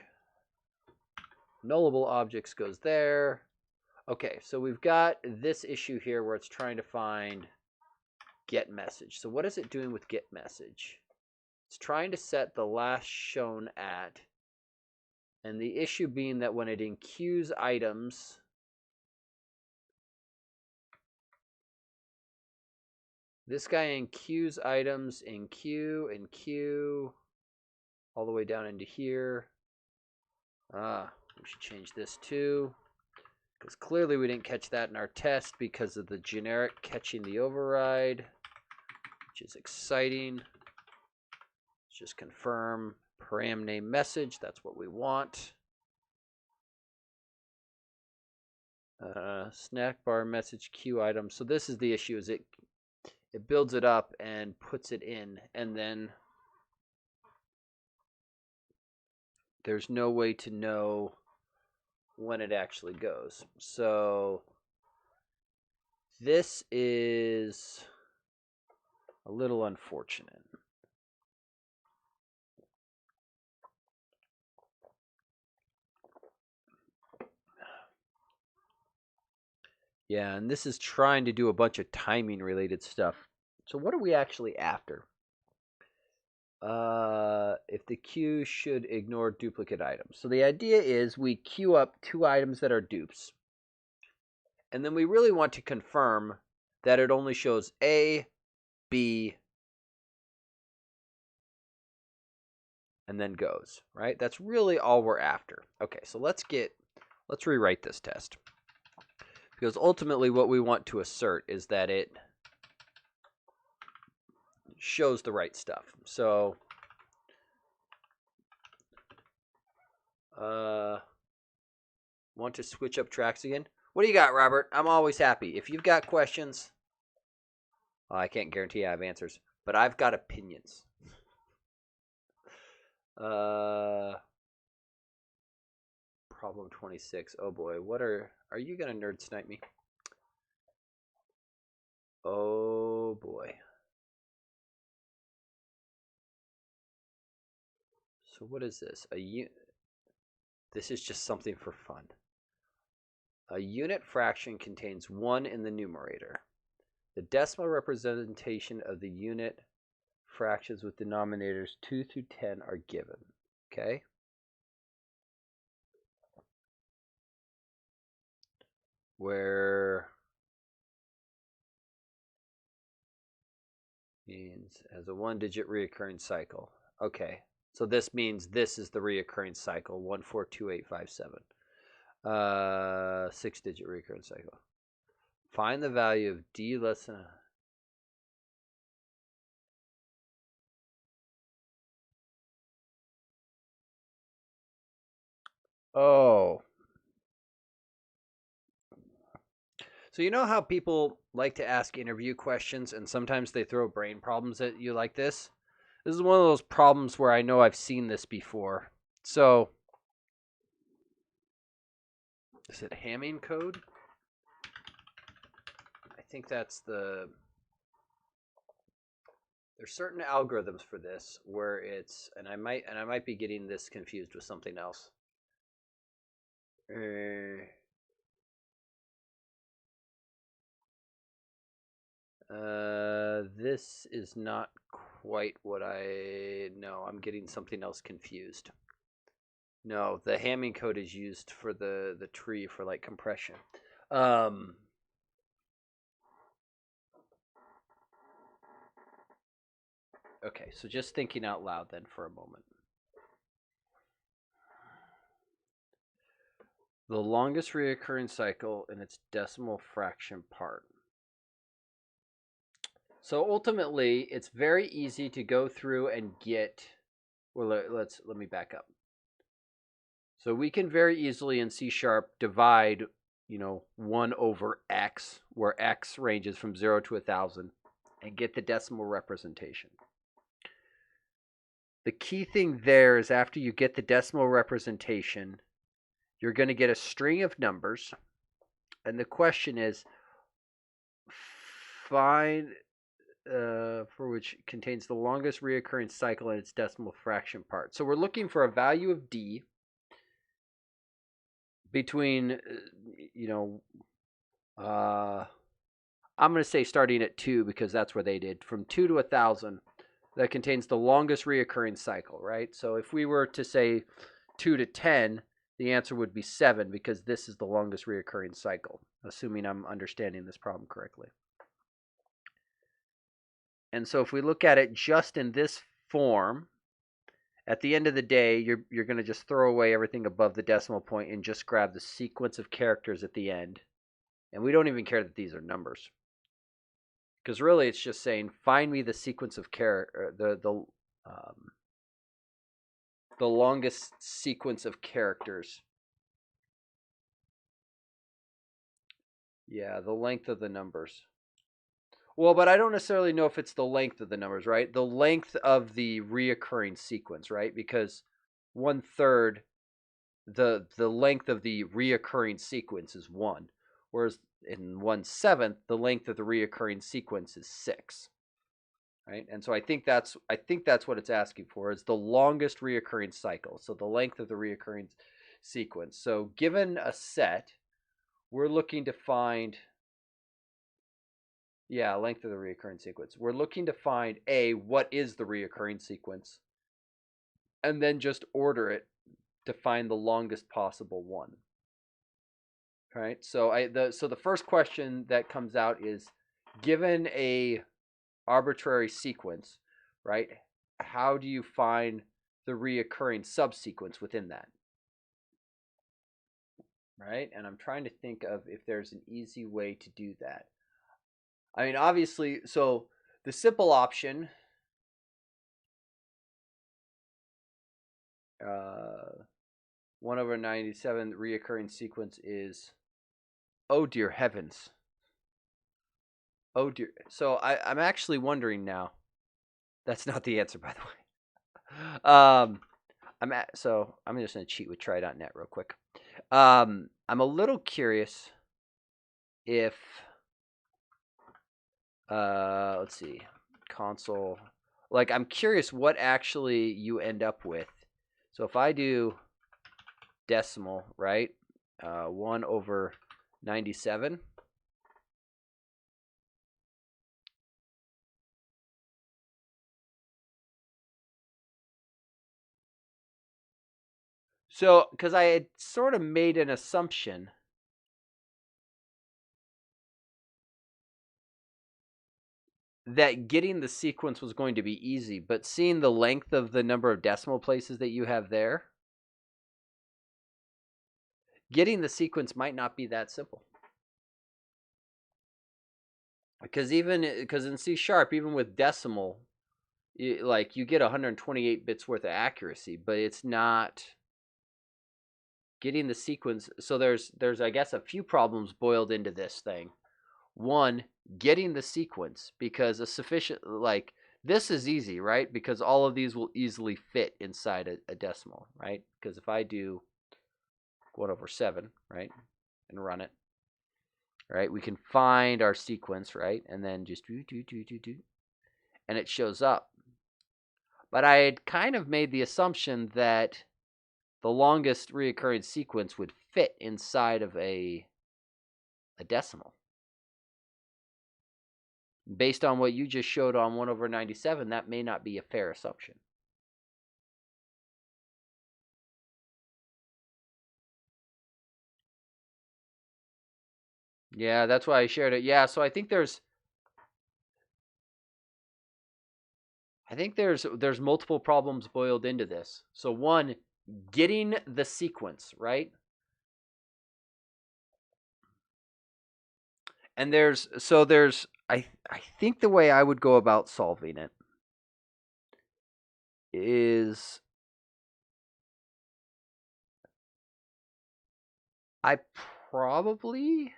Nullable objects goes there. Okay, so we've got this issue here where it's trying to find get message. So what is it doing with get message? It's trying to set the last shown at, and the issue being that when it enqueues items, this guy enqueues items in queue, all the way down into here. We should change this too, because clearly we didn't catch that in our test because of the generic catching the override, which is exciting. Let's just confirm param name message. That's what we want. Snackbar message queue item. So this is the issue: is it builds it up and puts it in, and then there's no way to know when it actually goes. So this is a little unfortunate. Yeah, and this is trying to do a bunch of timing related stuff. So what are we actually after? if the queue should ignore duplicate items. So the idea is we queue up 2 items that are dupes. And then we really want to confirm that it only shows A, B, and then goes, right? That's really all we're after. Okay, so let's rewrite this test. Because ultimately what we want to assert is that it shows the right stuff. So want to switch up tracks again? What do you got, Robert? I'm always happy. If you've got questions, well, I can't guarantee I have answers, but I've got opinions. Problem 26. Oh boy, what are you gonna nerd snipe me? Oh boy. So what is this? This is just something for fun. A unit fraction contains 1 in the numerator. The decimal representation of the unit fractions with denominators 2 through 10 are given. Okay? Where means as a 1-digit reoccurring cycle. Okay. So this means this is the reoccurring cycle, 142857. 6-digit recurrent cycle. Find the value of D less than. Oh. So you know how people like to ask interview questions and sometimes they throw brain problems at you like this? This is one of those problems where I know I've seen this before. So, is it Hamming code? I think that's there's certain algorithms for this where it's, and I might be getting this confused with something else. This is not quite what no, I'm getting something else confused. No, the Hamming code is used for the tree for like compression. Okay, so just thinking out loud then for a moment. The longest reoccurring cycle in its decimal fraction part. So ultimately, it's very easy to go through and get. Well, let me back up. So we can very easily in C# divide, 1 over x, where x ranges from 0 to 1,000, and get the decimal representation. The key thing there is after you get the decimal representation, you're going to get a string of numbers, and the question is, find for which contains the longest reoccurring cycle in its decimal fraction part. So we're looking for a value of D between, I'm going to say starting at 2 because that's where they did, from 2 to 1,000, that contains the longest reoccurring cycle, right? So if we were to say 2 to 10, the answer would be 7 because this is the longest reoccurring cycle, assuming I'm understanding this problem correctly. And so if we look at it just in this form, at the end of the day, you're going to just throw away everything above the decimal point and just grab the sequence of characters at the end. And we don't even care that these are numbers. Because really it's just saying, find me the sequence of the longest sequence of characters. Yeah, the length of the numbers. Well, but I don't necessarily know if it's the length of the numbers, right? The length of the reoccurring sequence, right? Because 1/3, the length of the reoccurring sequence is 1, whereas in 1/7, the length of the reoccurring sequence is 6, right? And so I think that's what it's asking for is the longest reoccurring cycle. So the length of the reoccurring sequence. So given a set, we're looking to find Yeah, length of the reoccurring sequence. We're looking to find A, what is the reoccurring sequence, and then just order it to find the longest possible one. Right? So the first question that comes out is, given a arbitrary sequence, right? How do you find the reoccurring subsequence within that? Right? And I'm trying to think of if there's an easy way to do that. I mean, obviously, so the simple option, 1 over 97 reoccurring sequence is, oh dear heavens. Oh dear. So I'm actually wondering now. That's not the answer, by the way. So I'm just gonna cheat with try.net real quick. I'm a little curious if let's see, console. Like, I'm curious what actually you end up with. So if I do decimal, right, 1 over 97. So, because I had sort of made an assumption that getting the sequence was going to be easy, but seeing the length of the number of decimal places that you have there, getting the sequence might not be that simple. Because in C#, even with decimal, you get 128 bits worth of accuracy, but it's not getting the sequence. So there's I guess a few problems boiled into this thing. One, getting the sequence, because a sufficient, like, this is easy, right? Because all of these will easily fit inside a decimal, right? Because if I do 1 over 7, right, and run it, right, we can find our sequence, right, and then just do, and it shows up. But I had kind of made the assumption that the longest reoccurring sequence would fit inside of a decimal. Based on what you just showed on 1 over 97, that may not be a fair assumption. Yeah, that's why I shared it. Yeah, so I think there's multiple problems boiled into this. So one, getting the sequence, right? And I think the way I would go about solving it is I'd probably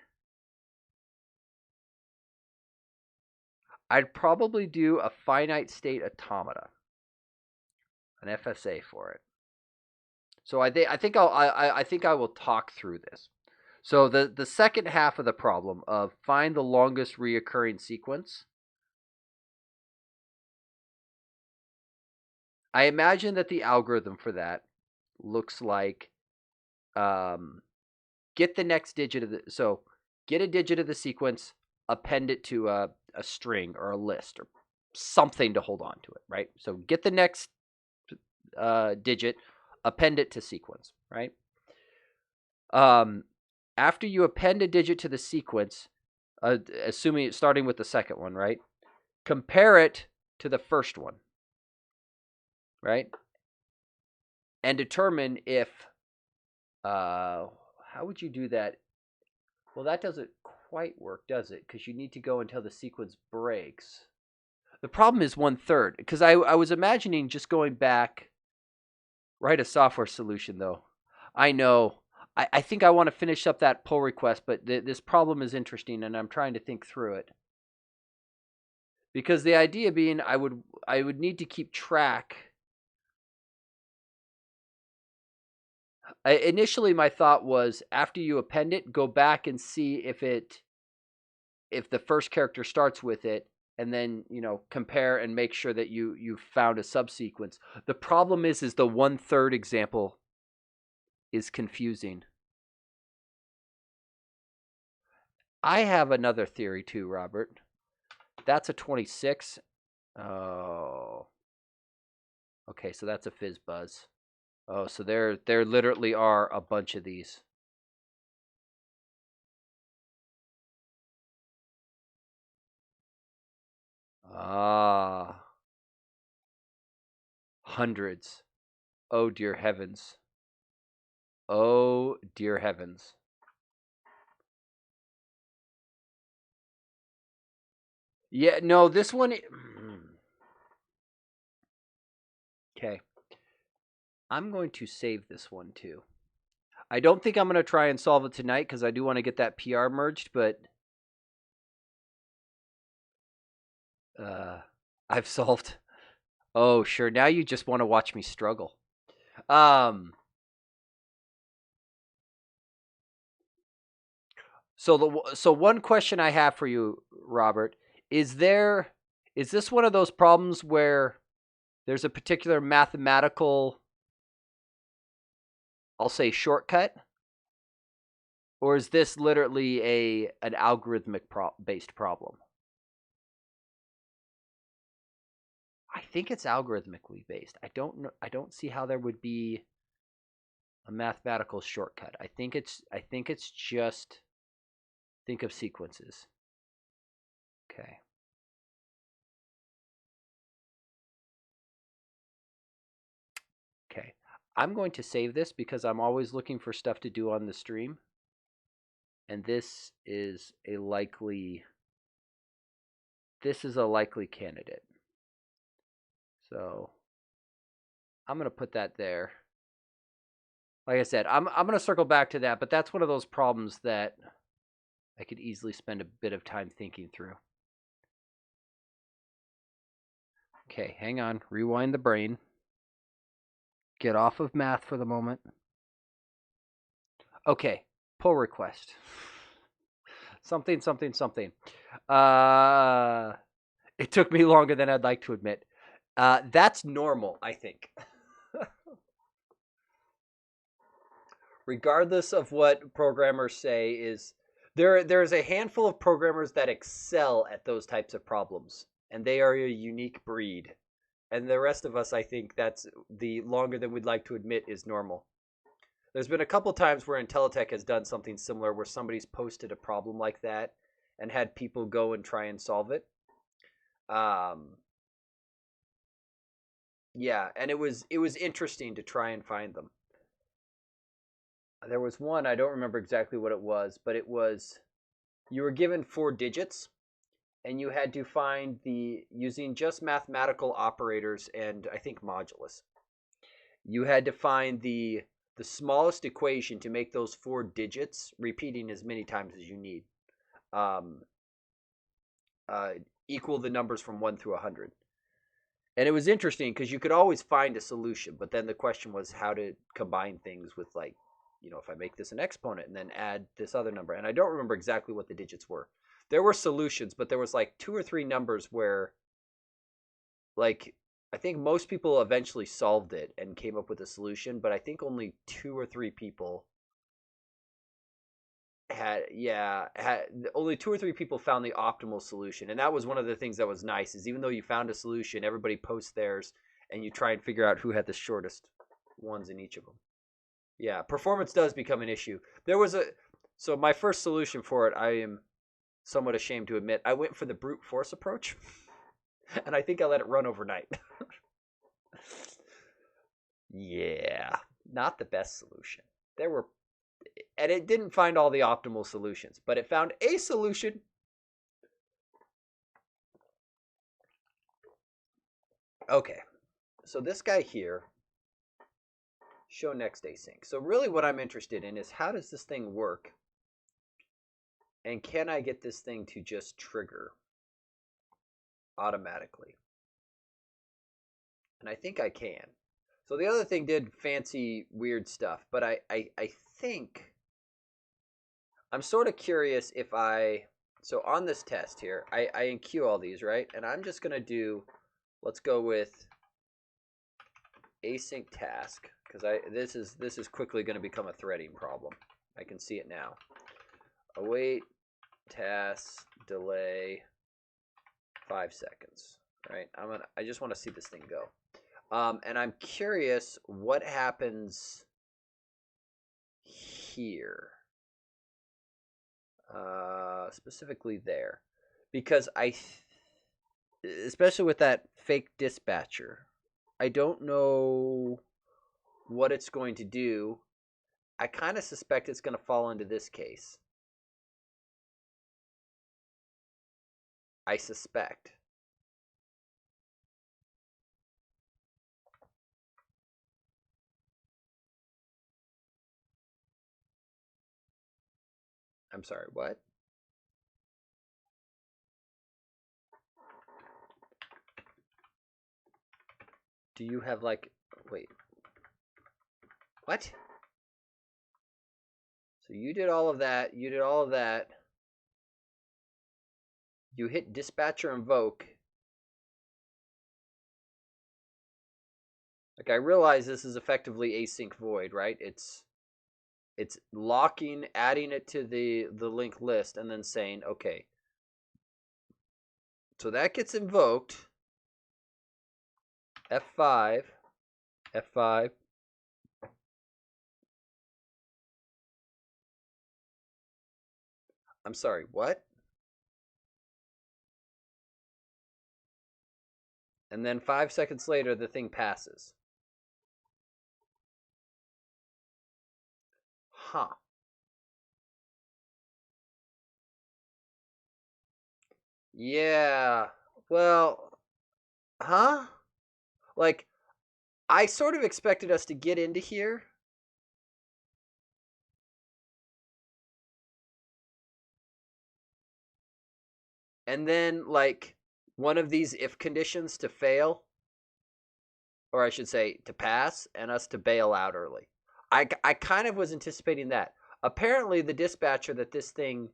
do a finite state automata, an FSA for it. So I think I will talk through this. So the second half of the problem of find the longest reoccurring sequence, I imagine that the algorithm for that looks like get the next digit of get a digit of the sequence, append it to a string or a list or something to hold on to it, right? So get the next digit, append it to sequence, right? After you append a digit to the sequence, assuming starting with the second one, right? Compare it to the first one, right? And determine if how would you do that? Well, that doesn't quite work, does it? Because you need to go until the sequence breaks. The problem is 1/3, because I was imagining just going back, write a software solution, though. I know. I think I want to finish up that pull request, but this problem is interesting, and I'm trying to think through it. Because the idea being, I would need to keep track. Initially, my thought was after you append it, go back and see if the first character starts with it, and then compare and make sure that you found a subsequence. The problem is the 1/3 example is confusing. I have another theory too, Robert. That's a 26. Oh. Okay, so that's a fizz buzz. Oh, so there literally are a bunch of these. Ah. Hundreds. Oh dear heavens. Oh dear heavens. Yeah, no, this one. Okay. I'm going to save this one too. I don't think I'm going to try and solve it tonight because I do want to get that PR merged, but I've solved. Oh, sure. Now you just want to watch me struggle. So one question I have for you, Robert, is this one of those problems where there's a particular mathematical, I'll say, shortcut, or is this literally an algorithmic based problem? I think it's algorithmically based. I don't know. I don't see how there would be a mathematical shortcut. I think it's just think of sequences. Okay. Okay. I'm going to save this because I'm always looking for stuff to do on the stream. And this is a likely candidate. So I'm going to put that there. Like I said, I'm going to circle back to that, but that's one of those problems that I could easily spend a bit of time thinking through. Okay, hang on. Rewind the brain. Get off of math for the moment. Okay, pull request. Something. It took me longer than I'd like to admit. That's normal, I think. Regardless of what programmers say, is there's a handful of programmers that excel at those types of problems, and they are a unique breed. And the rest of us, I think that's the longer than we'd like to admit is normal. There's been a couple times where Intelitech has done something similar where somebody's posted a problem like that and had people go and try and solve it. Yeah, and it was interesting to try and find them. There was one, I don't remember exactly what it was, but it was you were given 4 digits and you had to find using just mathematical operators and I think modulus. You had to find the smallest equation to make those 4 digits, repeating as many times as you need, um, equal the numbers from 1 through 100. And it was interesting because you could always find a solution, but then the question was how to combine things with, like, if I make this an exponent and then add this other number. And I don't remember exactly what the digits were. There were solutions, but there was like 2 or 3 numbers where, like, I think most people eventually solved it and came up with a solution, but I think only 2 or 3 people only 2 or 3 people found the optimal solution. And that was one of the things that was nice, is even though you found a solution, everybody posts theirs and you try and figure out who had the shortest ones in each of them. Yeah, performance does become an issue. So my first solution for it, I am somewhat ashamed to admit, I went for the brute force approach. And I think I let it run overnight. Yeah, not the best solution. And it didn't find all the optimal solutions, but it found a solution. Okay, so this guy here, show next async. So really what I'm interested in is how does this thing work? And can I get this thing to just trigger automatically? And I think I can. So the other thing did fancy weird stuff, but I think I'm sort of curious if so on this test here, I enqueue all these, right? And I'm just going to do, let's go with async task, because this is quickly going to become a threading problem. I can see it now. Await, task, delay, 5 seconds, right? I just want to see this thing go. And I'm curious what happens here. Specifically there. Because especially with that fake dispatcher, I don't know what it's going to do. I kind of suspect it's going to fall into this case. I suspect. I'm sorry, what? Do you have like, wait. What? So you did all of that. You did all of that. You hit dispatcher invoke. Like, I realize this is effectively async void, right? It's locking, adding it to the linked list, and then saying, okay. So that gets invoked. F5. F5. I'm sorry, what? And then 5 seconds later, the thing passes. Huh. Yeah. Well, huh? Like, I sort of expected us to get into here. And then, like, one of these if conditions to fail, or I should say to pass, and us to bail out early. I kind of was anticipating that. Apparently, the dispatcher that this thing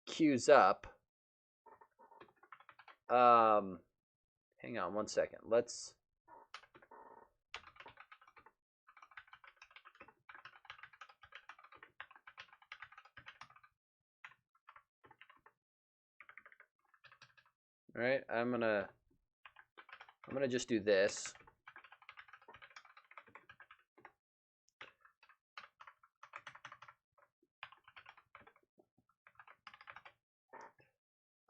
queues up. Hang on 1 second. Let's. All right, I'm gonna just do this.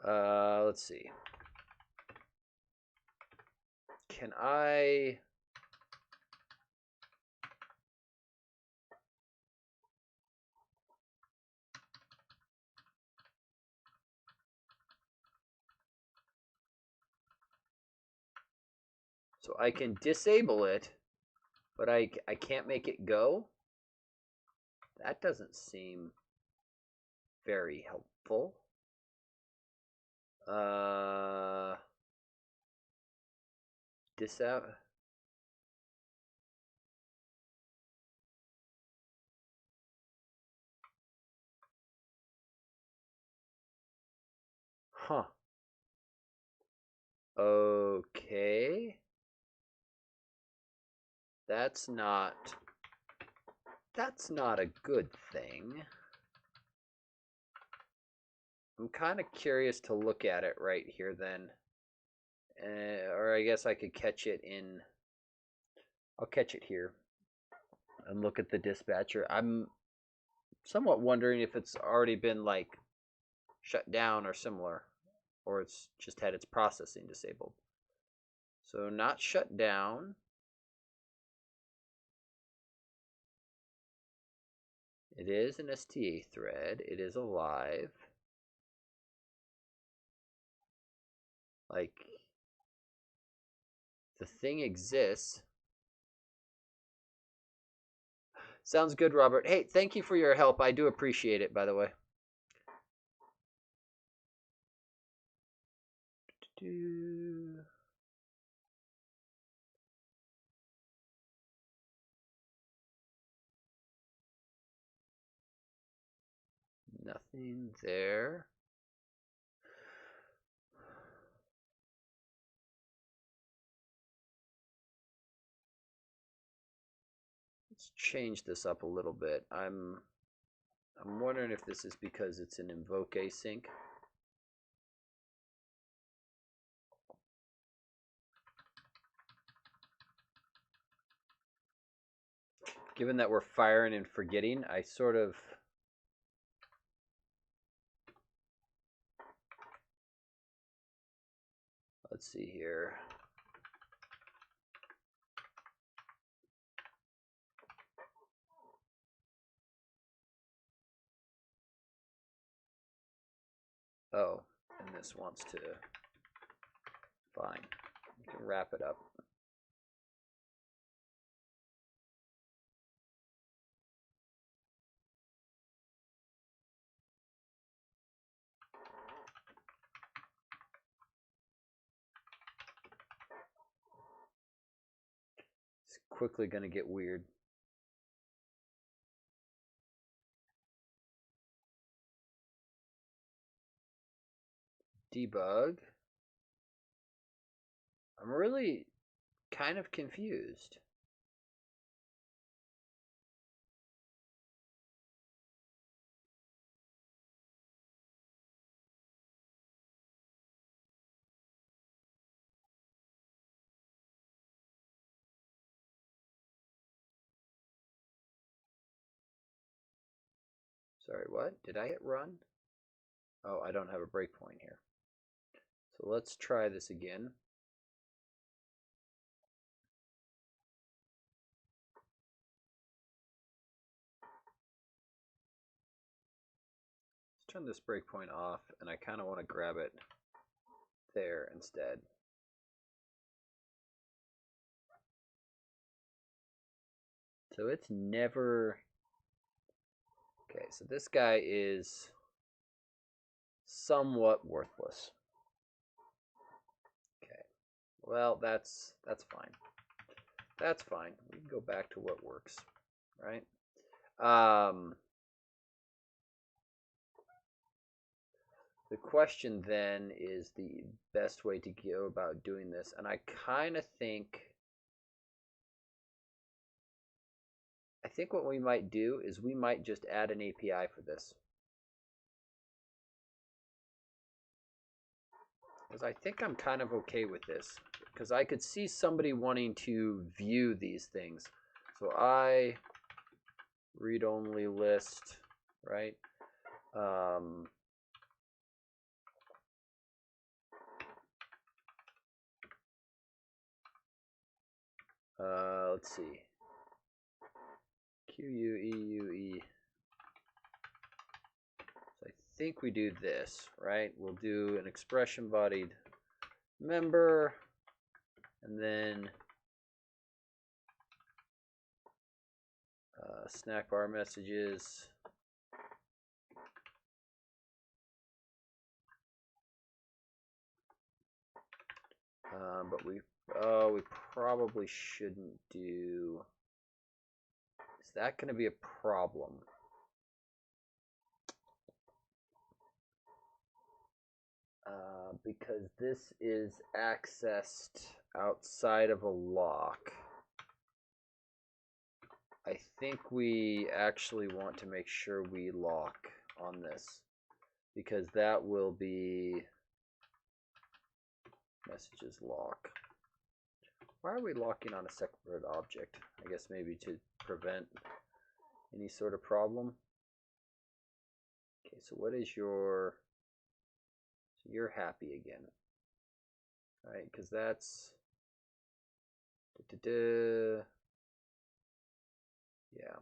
Let's see. Can I? So I can disable it, but I can't make it go? That doesn't seem very helpful. Disable. Huh. Okay. That's not a good thing. I'm kind of curious to look at it right here then. Or I guess I could catch it in. I'll catch it here and look at the dispatcher. I'm somewhat wondering if it's already been like shut down or similar, or it's just had its processing disabled. So not shut down. It is an STA thread. It is alive. Like, the thing exists. Sounds good, Robert. Hey, thank you for your help. I do appreciate it, by the way. Nothing there. Let's change this up a little bit. I'm wondering if this is because it's an invoke async. given that we're firing and forgetting, I sort of let's see here. Oh, and this wants to, fine, you can wrap it up. It's quickly going to get weird. Debug. I'm really kind of confused. Sorry, what? Did I hit run? Oh, I don't have a breakpoint here. So let's try this again. Let's turn this breakpoint off, and I kind of want to grab it there instead. So it's never... Okay, so this guy is somewhat worthless. Okay, well, that's fine. That's fine. We can go back to what works, right? The question then is the best way to go about doing this, and I think what we might do is we might just add an API for this. Because I think I'm kind of okay with this. Because I could see somebody wanting to view these things. So I read-only list, right? Let's see. QUEUE. So I think we do this, right? We'll do an expression-bodied member, and then snackbar messages. But we probably shouldn't do. Is that going to be a problem? Because this is accessed outside of a lock. I think we actually want to make sure we lock on this, because that will be messages lock. Why are we locking on a separate object? I guess maybe to prevent any sort of problem. Okay, so what is your... So you're happy again. All right, because that's... Yeah.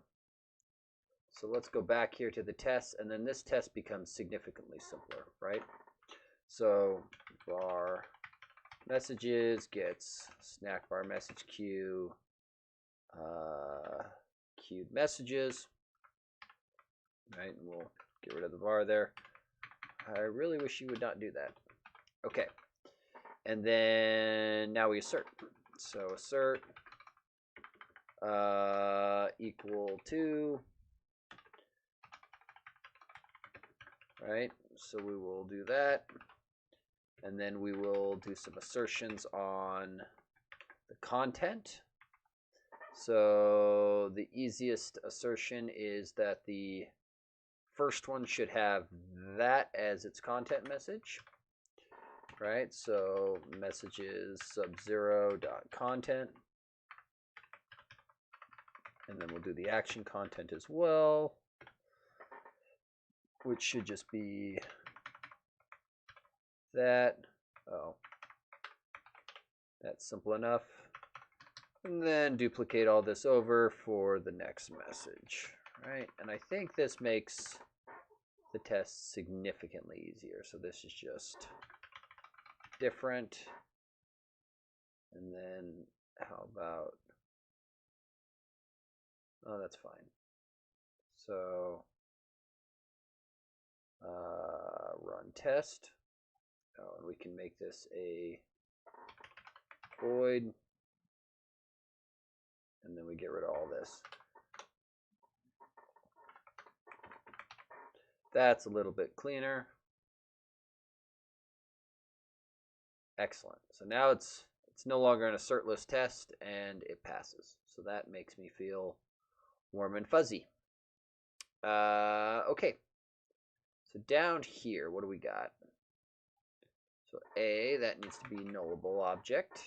So let's go back here to the test, and then this test becomes significantly simpler, right? So var messages gets snackbar message queue, queued messages, right? And we'll get rid of the var there. I really wish you would not do that. Okay. And then now we assert. So assert equal to, right? So we will do that. And then we will do some assertions on the content. So the easiest assertion is that the first one should have that as its content message, right? So messages sub0.content, And then we'll do the action content as well, which should just be that. Oh, that's simple enough. And then duplicate all this over for the next message, right? And I think this makes the test significantly easier. So this is just different. And then how about, oh, that's fine. So run test. Oh, and we can make this a void. And then we get rid of all this. That's a little bit cleaner. Excellent. So now it's no longer an assertless test, and it passes. So that makes me feel warm and fuzzy. Okay. So down here, what do we got? So A, that needs to be nullable object.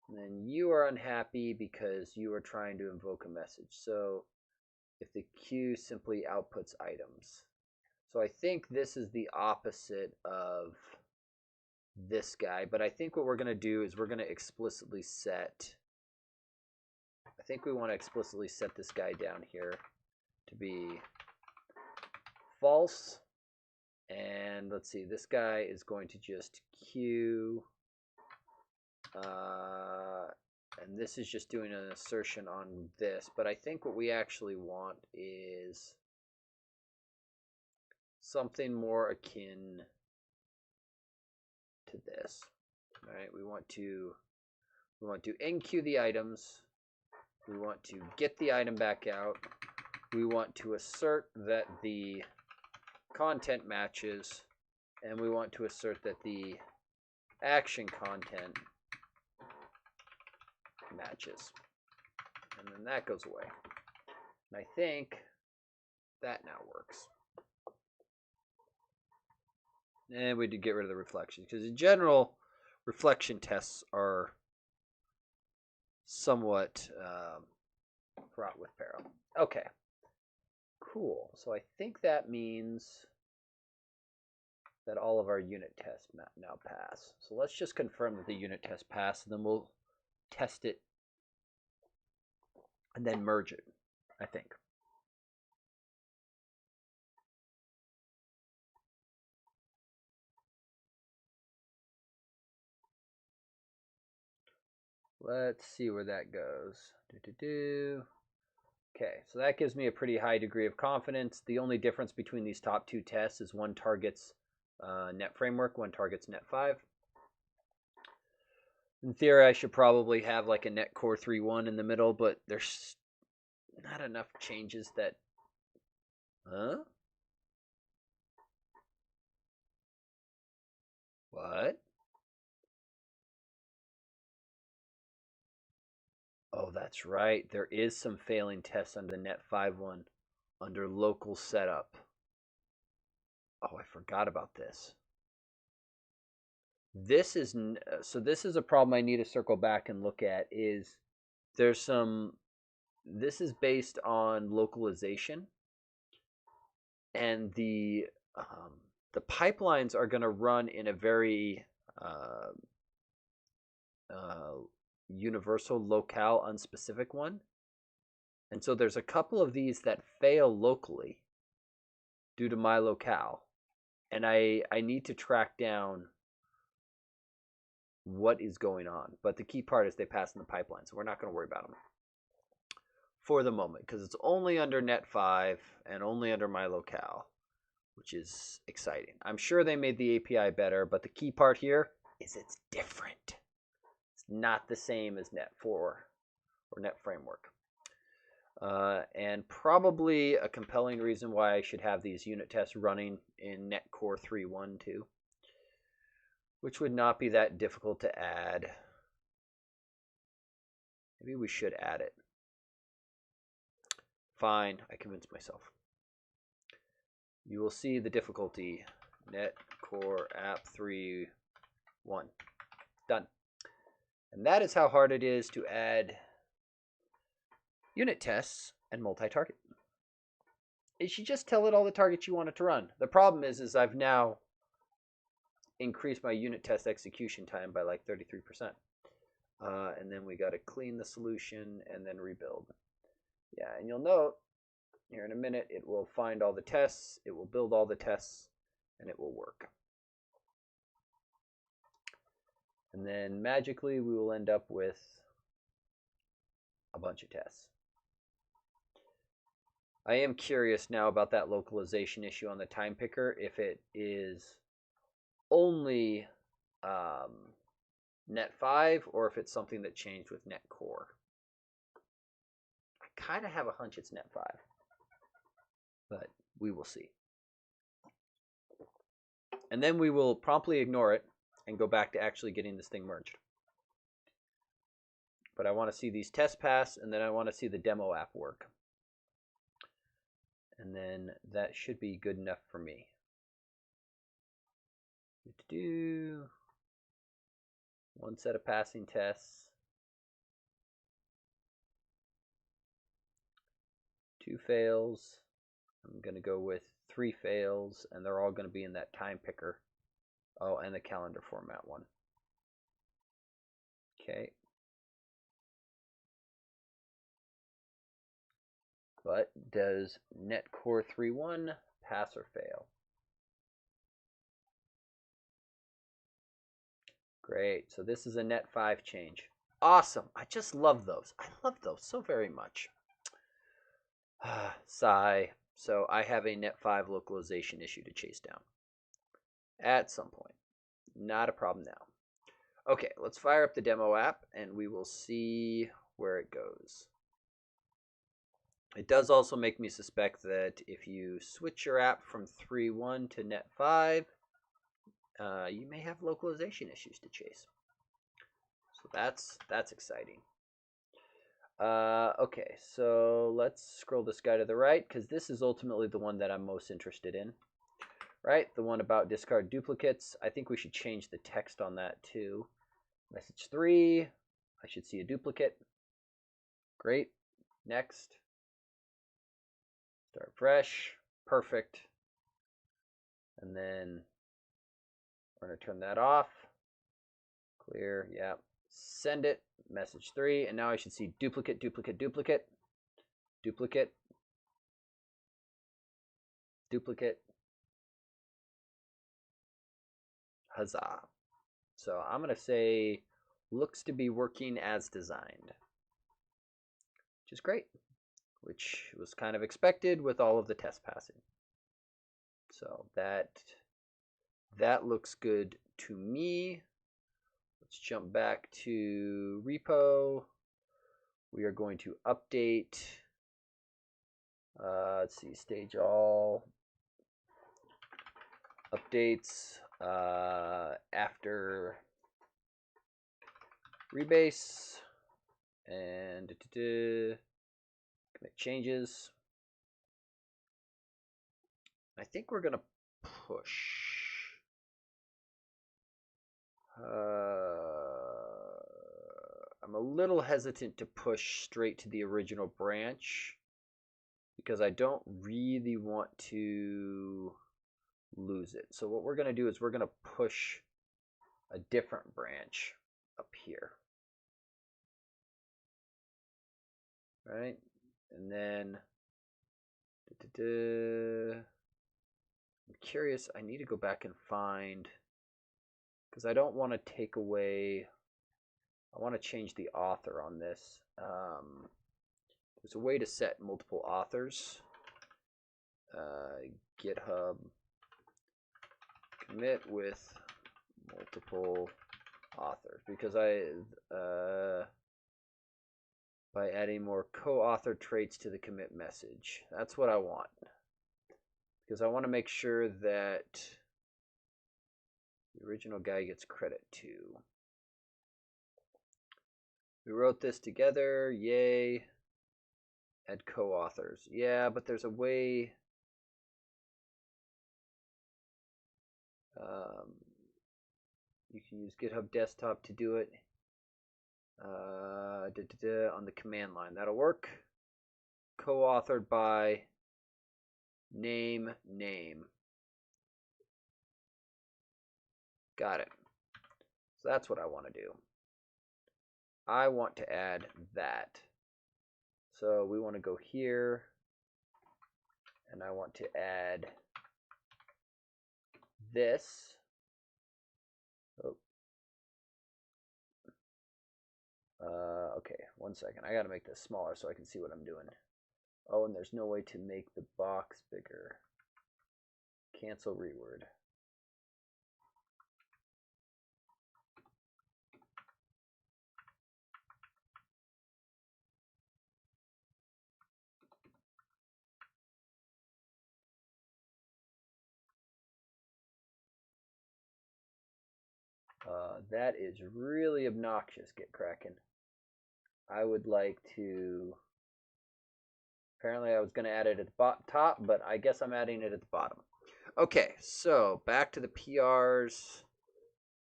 And then you are unhappy because you are trying to invoke a message. So if the queue simply outputs items. So I think this is the opposite of this guy, but I think what we're going to do is we're going to explicitly set, I think we want to explicitly set this guy down here to be false. And let's see, this guy is going to just queue, and this is just doing an assertion on this, but I think what we actually want is something more akin to this. All right, we want to enqueue the items. We want to get the item back out. We want to assert that the content matches, and we want to assert that the action content matches. And then that goes away. And I think that now works. And we did get rid of the reflections, because in general, reflection tests are somewhat fraught with peril. Okay, cool. So I think that means that all of our unit tests now pass. So let's just confirm that the unit test passed, and then we'll test it and then merge it, I think. Let's see where that goes. Okay, so that gives me a pretty high degree of confidence. The only difference between these top two tests is one targets net framework, one targets net 5. In theory, I should probably have like a net core 3.1 in the middle, but there's not enough changes that... Huh? What? Oh, that's right. There is some failing tests under the net 5.1 under local setup. Oh, I forgot about this. This is a problem I need to circle back and look at. Is there's some, this is based on localization, and the pipelines are going to run in a very universal locale unspecific one, and so there's a couple of these that fail locally due to my locale, and I need to track down what is going on. But the key part is they pass in the pipeline, so we're not going to worry about them for the moment, because it's only under net 5 and only under my locale, which is exciting. I'm sure they made the API better, but the key part here is it's different. It's not the same as net 4 or net framework. And probably a compelling reason why I should have these unit tests running in net core 3.1 too, which would not be that difficult to add. Maybe we should add it. Fine, I convinced myself. You will see the difficulty. Net core app 3.1. Done. And that is how hard it is to add unit tests, and multi-target. It should just tell it all the targets you want it to run. The problem is I've now increased my unit test execution time by like 33%. And then we got to clean the solution and then rebuild. Yeah, and you'll note here in a minute, it will find all the tests, it will build all the tests, and it will work. And then magically, we will end up with a bunch of tests. I am curious now about that localization issue on the time picker, if it is only net 5 or if it's something that changed with net core. I kind of have a hunch it's net 5, but we will see. And then we will promptly ignore it and go back to actually getting this thing merged. But I want to see these tests pass, and then I want to see the demo app work. And then that should be good enough for me. One set of passing tests. 2 fails. I'm going to go with 3 fails, and they're all going to be in that time picker. Oh, and the calendar format one. Okay. But does netcore 3.1 pass or fail? Great. So this is a net 5 change. Awesome. I just love those. I love those so very much. Sigh. So I have a net 5 localization issue to chase down at some point. Not a problem now. Okay, let's fire up the demo app and we will see where it goes. It does also make me suspect that if you switch your app from 3.1 to net 5, you may have localization issues to chase. So that's exciting. Okay, so let's scroll this guy to the right, because this is ultimately the one that I'm most interested in. Right, the one about discard duplicates. I think we should change the text on that too. Message 3, I should see a duplicate. Great, next. Start fresh, perfect. And then we're going to turn that off. Clear, yeah. Send it, message 3, and now I should see duplicate, duplicate, duplicate, duplicate, duplicate. Huzzah. So I'm going to say looks to be working as designed, which is great, which was kind of expected with all of the test passing. So that looks good to me. Let's jump back to repo. We are going to update, let's see, stage all updates after rebase and commit changes. I think we're going to push. I'm a little hesitant to push straight to the original branch because I don't really want to lose it. So what we're going to do is we're going to push a different branch up here. Right? And then I'm curious, I need to go back and find, because I don't want to take away, I want to change the author on this. There's a way to set multiple authors. GitHub commit with multiple authors, because by adding more co-author traits to the commit message. That's what I want, because I want to make sure that the original guy gets credit too. We wrote this together, yay. Add co-authors. Yeah, but there's a way. You can use GitHub Desktop to do it on the command line. That'll work. co-authored by name. Got it. So that's what I want to do. I want to add that. So we want to go here, and I want to add this. Oh. Okay, 1 second. I got to make this smaller so I can see what I'm doing. Oh, and there's no way to make the box bigger. Cancel reword. That is really obnoxious, GitKraken. I would like to... Apparently I was going to add it at the top, but I guess I'm adding it at the bottom. Okay, so back to the PRs.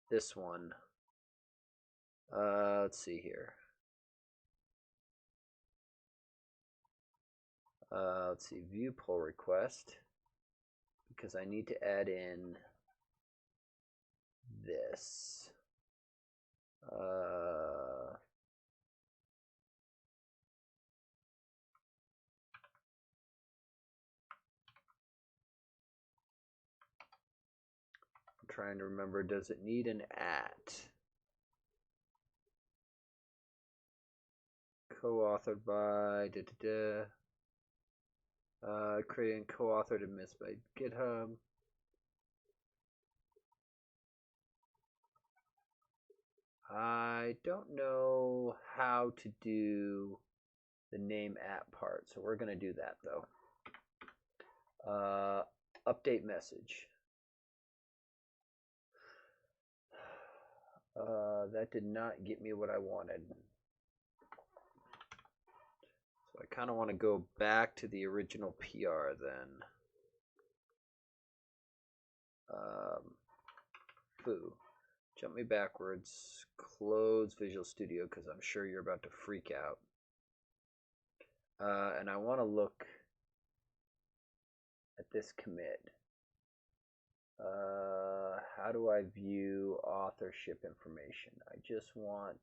This one. Let's see here. Let's see, view pull request. Because I need to add in this. I'm trying to remember, does it need an at? Co-authored by creating co-authored and missed by GitHub. I don't know how to do the name at part, so we're going to do that though. Update message. That did not get me what I wanted. So I kind of want to go back to the original PR then. Foo. Jump me backwards. Close Visual Studio because I'm sure you're about to freak out. And I want to look at this commit. How do I view authorship information? I just want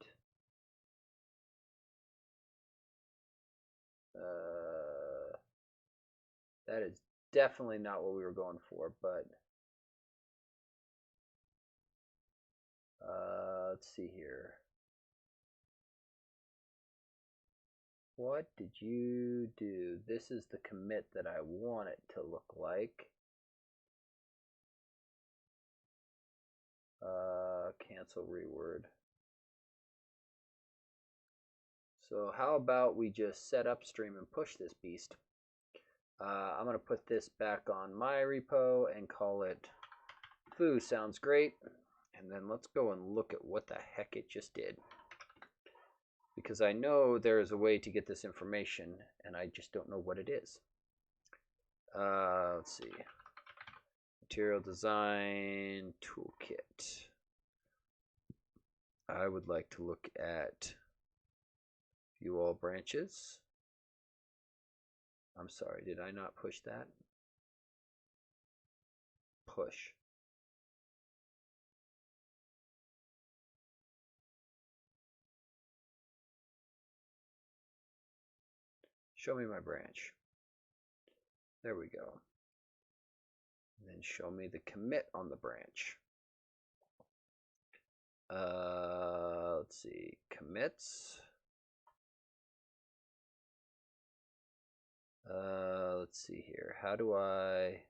that is definitely not what we were going for, but let's see here. What did you do? This is the commit that I want it to look like. Cancel reword. So how about we just set upstream and push this beast? I'm going to put this back on my repo and call it foo. Sounds great. And then let's go and look at what the heck it just did. Because I know there is a way to get this information, and I just don't know what it is. Let's see. Material design toolkit. I would like to look at view all branches. I'm sorry, did I not push that? Push. Show me my branch. There we go. And then show me the commit on the branch. Let's see, commits. Let's see here. How do I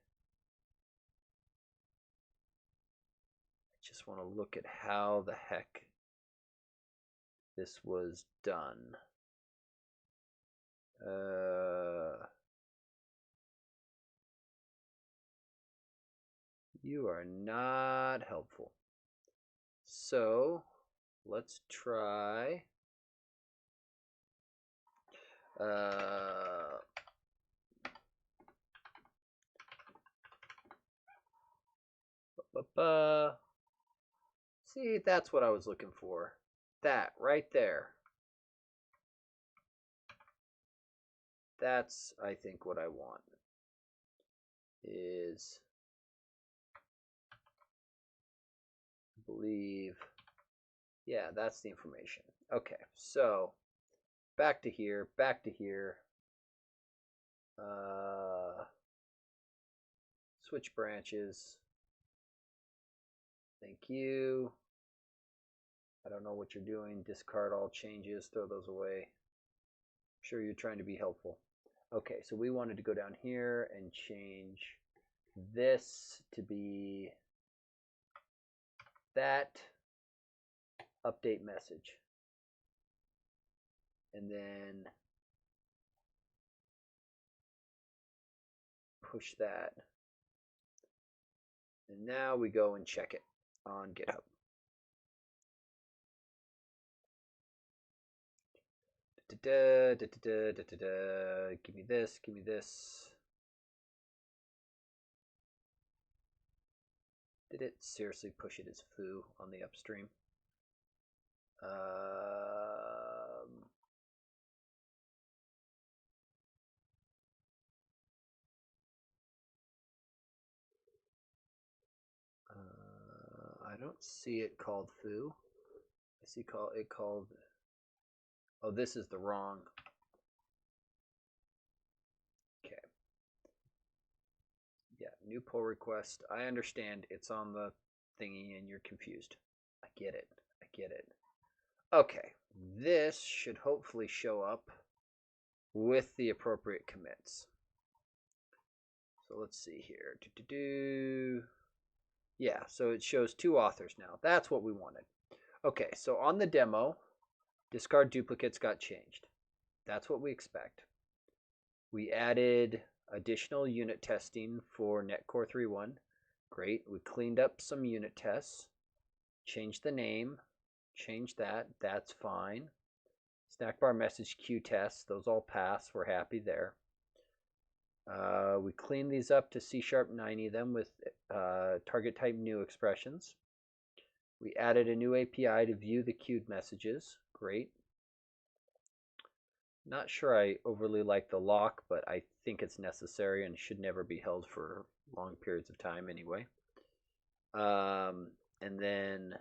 just want to look at how the heck this was done. You are not helpful. So let's try see, that's what I was looking for. That right there. That's, I think, what I want is, I believe, yeah, that's the information. Okay, so back to here, back to here. Switch branches. Thank you. I don't know what you're doing. Discard all changes, throw those away. I'm sure you're trying to be helpful. Okay, so we wanted to go down here and change this to be that update message. And then push that. And now we go and check it on GitHub. Give me this, give me this. Did it seriously push it as foo on the upstream? I don't see it called foo. I see it called. Oh, this is the wrong. Okay. Yeah, new pull request. I understand it's on the thingy and you're confused. I get it. I get it. Okay, this should hopefully show up with the appropriate commits. So let's see here. Yeah, so it shows 2 authors now. That's what we wanted. Okay, so on the demo, discard duplicates got changed. That's what we expect. We added additional unit testing for Netcore 3.1. Great. We cleaned up some unit tests, changed the name, changed that. That's fine. Snackbar message queue tests, those all pass. We're happy there. We cleaned these up to C#90 them with target type new expressions. We added a new API to view the queued messages. Great. Not sure I overly like the lock, but I think it's necessary and should never be held for long periods of time anyway. And then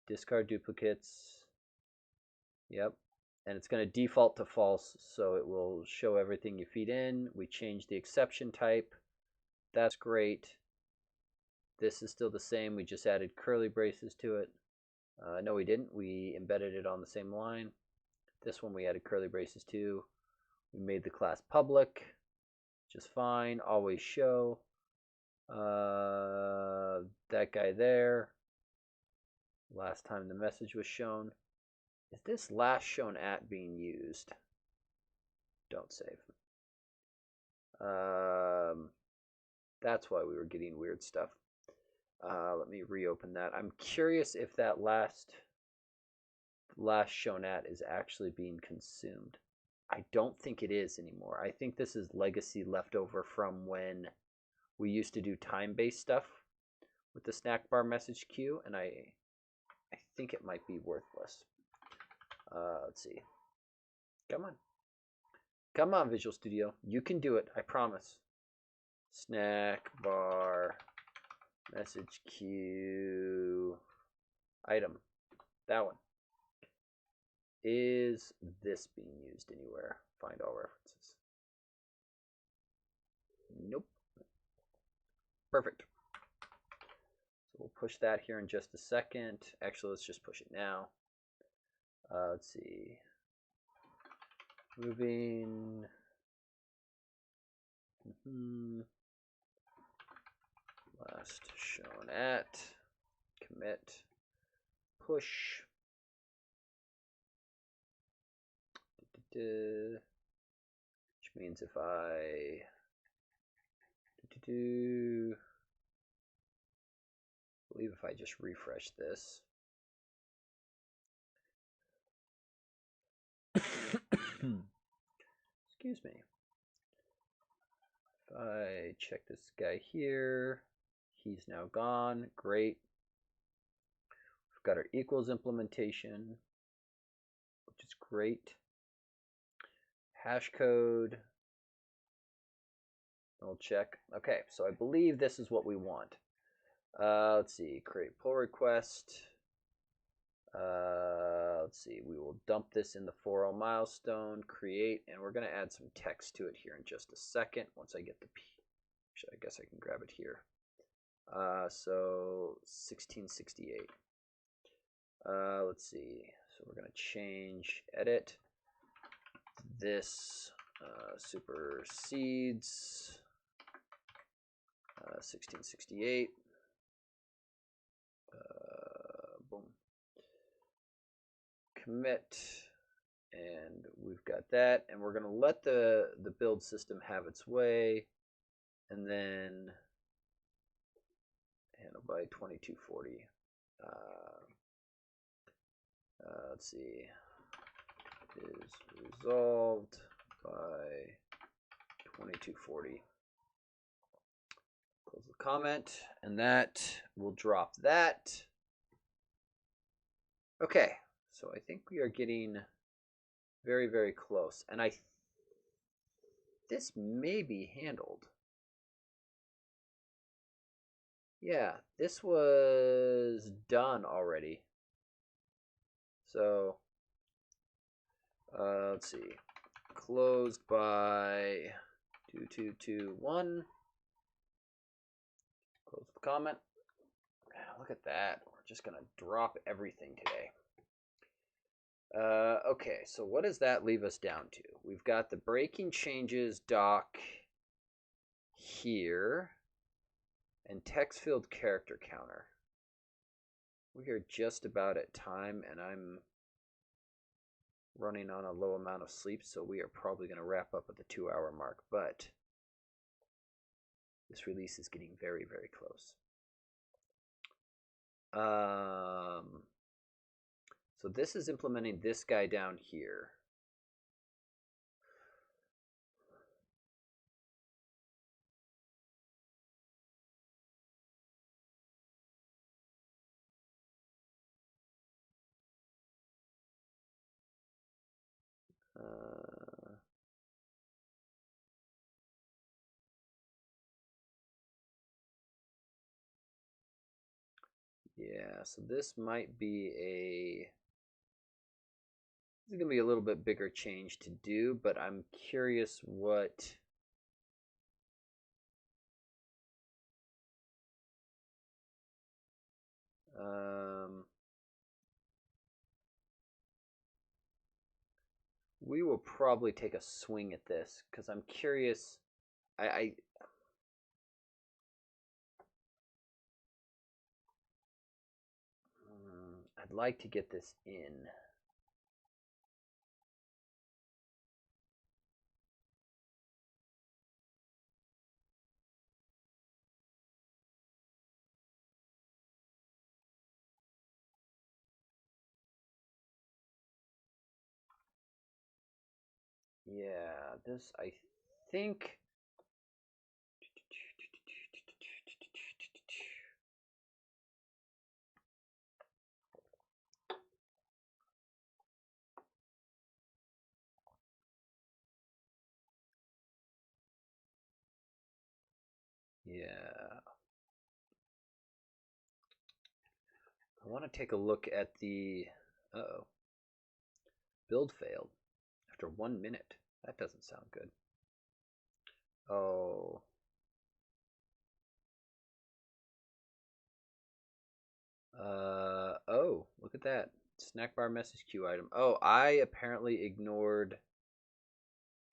discard duplicates. Yep. And it's going to default to false, so it will show everything you feed in. We changed the exception type. That's great. This is still the same. We just added curly braces to it. No, we didn't. We embedded it on the same line. This one we added curly braces to. We made the class public, just fine. Always show. That guy there. Last time the message was shown. Is this last shown at being used? Don't save. That's why we were getting weird stuff. Let me reopen that. I'm curious if that last shown at is actually being consumed. I don't think it is anymore. I think this is legacy leftover from when we used to do time-based stuff with the Snackbar message queue, and I think it might be worthless. Let's see. Come on. Come on, Visual Studio. You can do it. I promise. Snackbar message queue item. That one. Is this being used anywhere? Find all references. Nope. Perfect. So we'll push that here in just a second. Actually, let's just push it now. Let's see. Moving. Last shown at. Commit. Push. Which means if I believe if I just refresh this. Excuse me. If I check this guy here, he's now gone. Great. We've got our equals implementation. which is great. Hash code. I'll check. Okay, so I believe this is what we want. Let's see, create pull request. Let's see, we will dump this in the 4.0 milestone, create, and we're going to add some text to it here in just a second once I get the P. Actually, I guess I can grab it here. So 1668. Let's see, so we're going to change edit. This supersedes 1668. Boom. Commit, and we've got that, and we're going to let the build system have its way, and then handle by 2240. Let's see, is resolved by 2240. Close the comment, and that will drop that. Okay, so I think we are getting very, very close, and this may be handled. Yeah, this was done already. So, let's see. Closed by 2221. Close the comment. Look at that. We're just going to drop everything today. Okay, so what does that leave us down to? We've got the breaking changes doc here and text field character counter. We are just about at time, and I'm running on a low amount of sleep, so we are probably going to wrap up at the 2-hour mark, but this release is getting very, very close. So this is implementing this guy down here. Yeah, so this might be this is going to be a little bit bigger change to do, but I'm curious what we will probably take a swing at this because I'm curious. I'd like to get this in. Yeah, this I think. Yeah. I want to take a look at the uh-oh. Build failed after 1 minute. That doesn't sound good. Oh. Oh, look at that. Snackbar message queue item. Oh, I apparently ignored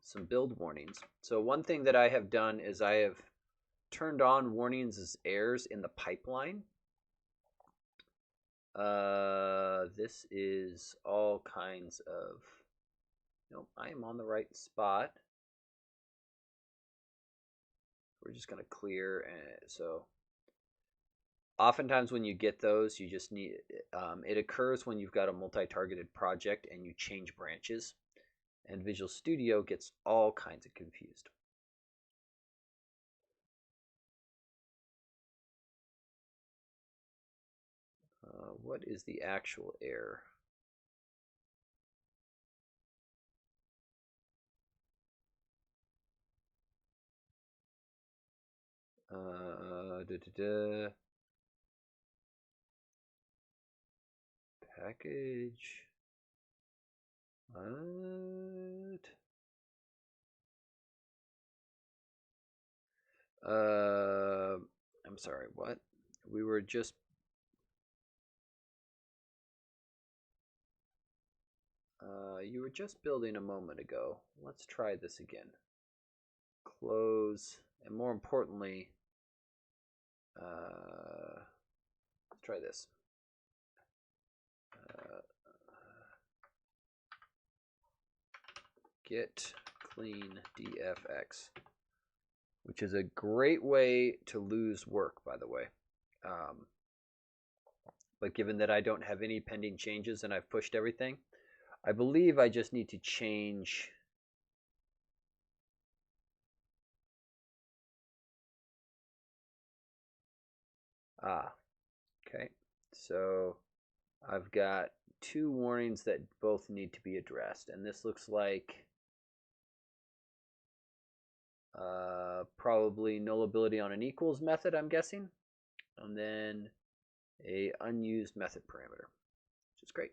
some build warnings. So one thing that I have done is I have turned on warnings as errors in the pipeline. This is all kinds of... Nope, I am on the right spot. We're just going to clear. So oftentimes when you get those, you just need... it occurs when you've got a multi-targeted project and you change branches. And Visual Studio gets all kinds of confused. What is the actual error? Package. What? I'm sorry, what? We were just... you were just building a moment ago. Let's try this again. Close, and more importantly, let's try this. Get clean dfx, which is a great way to lose work, by the way. But given that I don't have any pending changes and I've pushed everything, I believe I just need to change okay. So I've got 2 warnings that both need to be addressed, and this looks like probably nullability on an equals method, I'm guessing, and then a unused method parameter, which is great.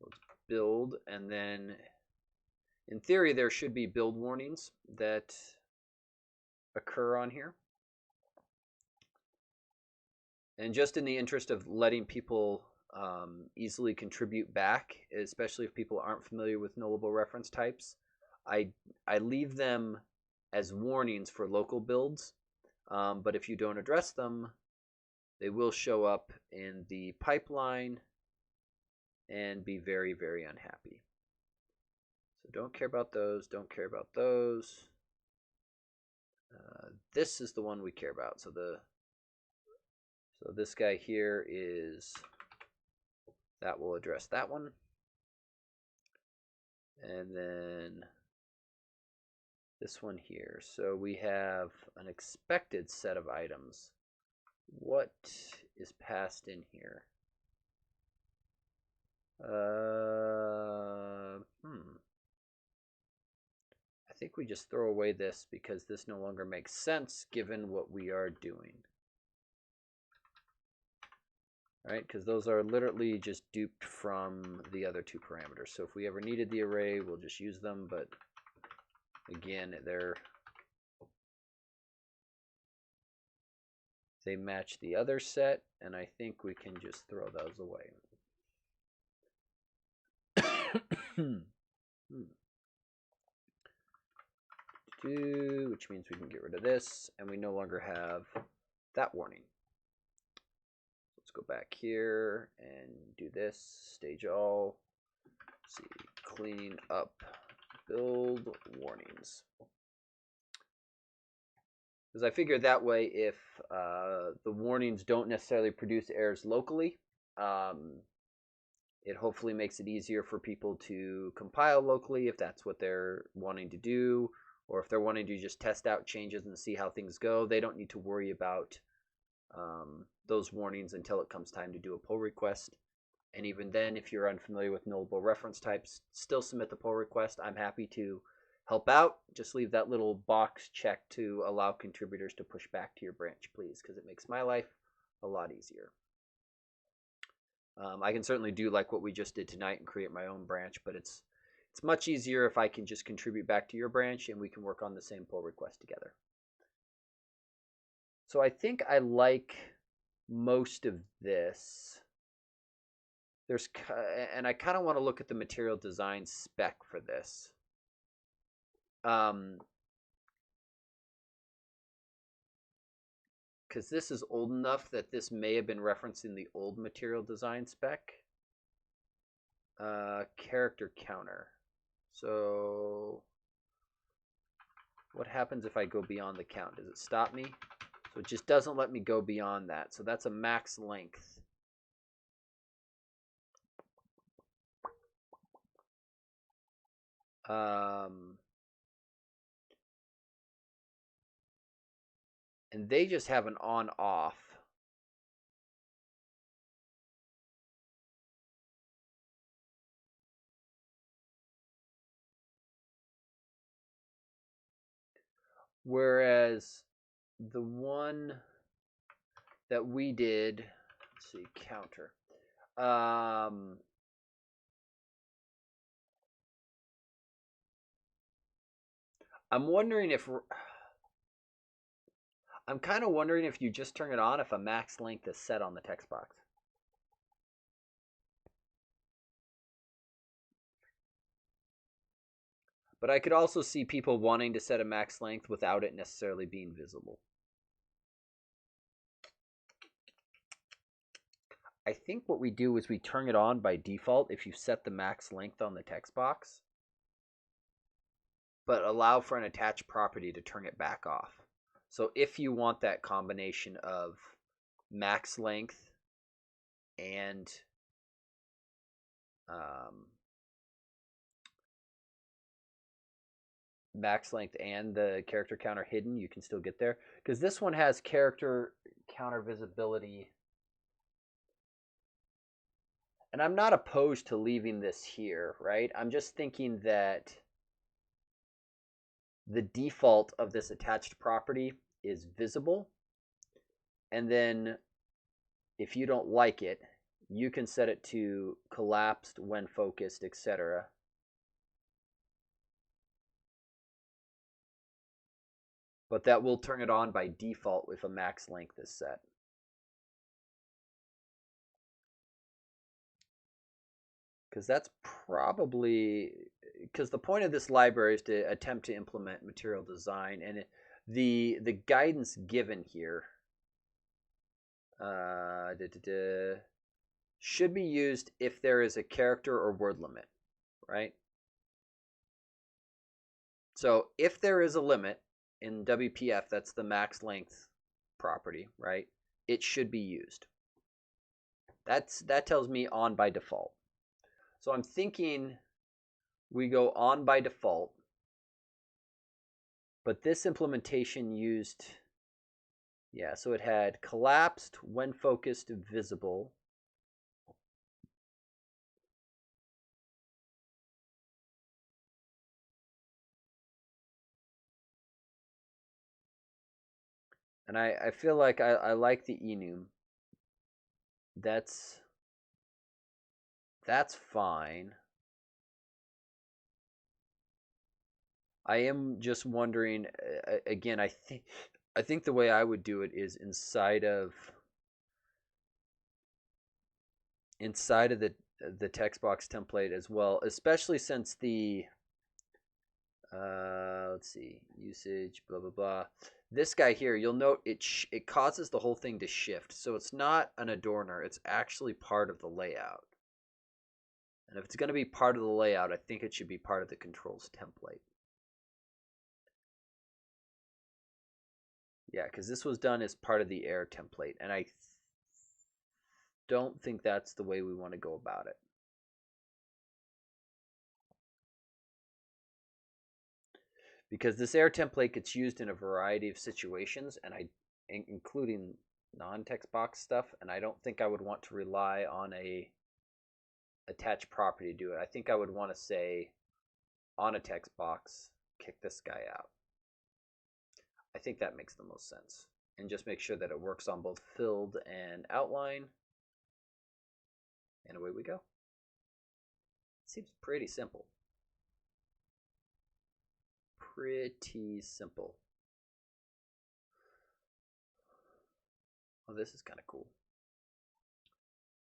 Let's build, and then in theory there should be build warnings that occur on here. And just in the interest of letting people easily contribute back, especially if people aren't familiar with nullable reference types, I leave them as warnings for local builds, but if you don't address them, they will show up in the pipeline and be very, very unhappy. So don't care about those, don't care about those. This is the one we care about. So this guy here is, that will address that one. And then this one here. So we have an expected set of items. What is passed in here? I think we just throw away this because this no longer makes sense given what we are doing. Right, because those are literally just duped from the other 2 parameters. So if we ever needed the array, we'll just use them, but again, they match the other set, and I think we can just throw those away. Which means we can get rid of this, and we no longer have that warning. Let's go back here and do this. Stage all. Let's see, clean up build warnings. Because I figured that way, if the warnings don't necessarily produce errors locally, it hopefully makes it easier for people to compile locally if that's what they're wanting to do, or if they're wanting to just test out changes and see how things go. They don't need to worry about those warnings until it comes time to do a pull request. And even then, if you're unfamiliar with nullable reference types, still submit the pull request. I'm happy to help out. Just leave that little box checked to allow contributors to push back to your branch, please, because it makes my life a lot easier. I can certainly do like what we just did tonight and create my own branch, but it's much easier if I can just contribute back to your branch and we can work on the same pull request together. So I think I like most of this. And I kind of want to look at the material design spec for this. Because this is old enough that this may have been referencing the old material design spec. Character counter. So what happens if I go beyond the count? Does it stop me? So it just doesn't let me go beyond that. So that's a max length. And they just have an on-off. Whereas the one that we did, let's see, counter. I'm wondering if I'm kind of wondering if you just turn it on if a max length is set on the text box. But I could also see people wanting to set a max length without it necessarily being visible. I think what we do is we turn it on by default if you set the max length on the text box, but allow for an attached property to turn it back off. So if you want that combination of max length and the character counter hidden, you can still get there. Because this one has character counter visibility. And I'm not opposed to leaving this here, right? I'm just thinking that the default of this attached property is visible. And then if you don't like it, you can set it to collapsed, when focused, etc. But that will turn it on by default if a max length is set. Because that's probably, because the point of this library is to attempt to implement material design, and the guidance given here should be used if there is a character or word limit, right? So if there is a limit in WPF, that's the max length property, right? It should be used. That tells me on by default. So I'm thinking we go on by default, but this implementation used, yeah, so it had collapsed, when focused, visible. And I feel like I like the enum. That's fine. I am just wondering, again, I think the way I would do it is inside of the text box template as well, especially since the let's see, usage, blah blah blah. This guy here, you'll note it causes the whole thing to shift. So it's not an adorner, it's actually part of the layout. And if it's going to be part of the layout, I think it should be part of the controls template. Yeah, because this was done as part of the air template, and I don't think that's the way we want to go about it. Because this air template gets used in a variety of situations, and including non-text box stuff, and I don't think I would want to rely on a attached property to do it. I think I would want to say on a text box, kick this guy out. I think that makes the most sense. And just make sure that it works on both filled and outline. And away we go. Seems pretty simple. Pretty simple. Oh, this is kind of cool.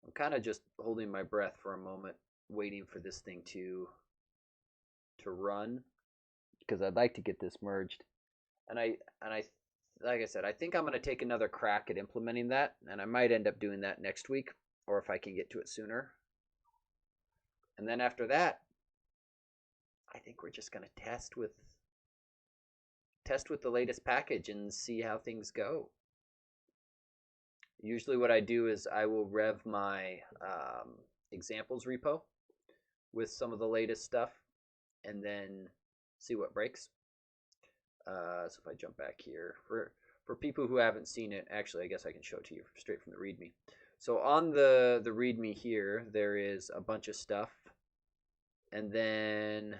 I'm kind of just holding my breath for a moment, waiting for this thing to run, because I'd like to get this merged. And I like I said, I think I'm going to take another crack at implementing that, and I might end up doing that next week, or if I can get to it sooner. And then after that, I think we're just going to test with the latest package and see how things go. Usually what I do is I will rev my examples repo with some of the latest stuff and then see what breaks. So if I jump back here, for people who haven't seen it, actually I guess I can show it to you straight from the README. So on the README here, there is a bunch of stuff. And then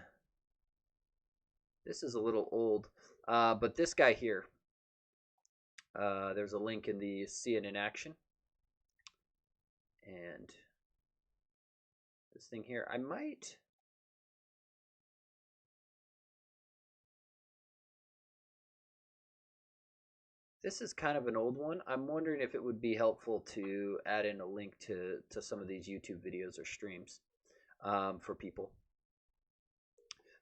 this is a little old, but this guy here, There's a link in the See It in Action. And this thing here, I might... This is kind of an old one. I'm wondering if it would be helpful to add in a link to some of these YouTube videos or streams for people.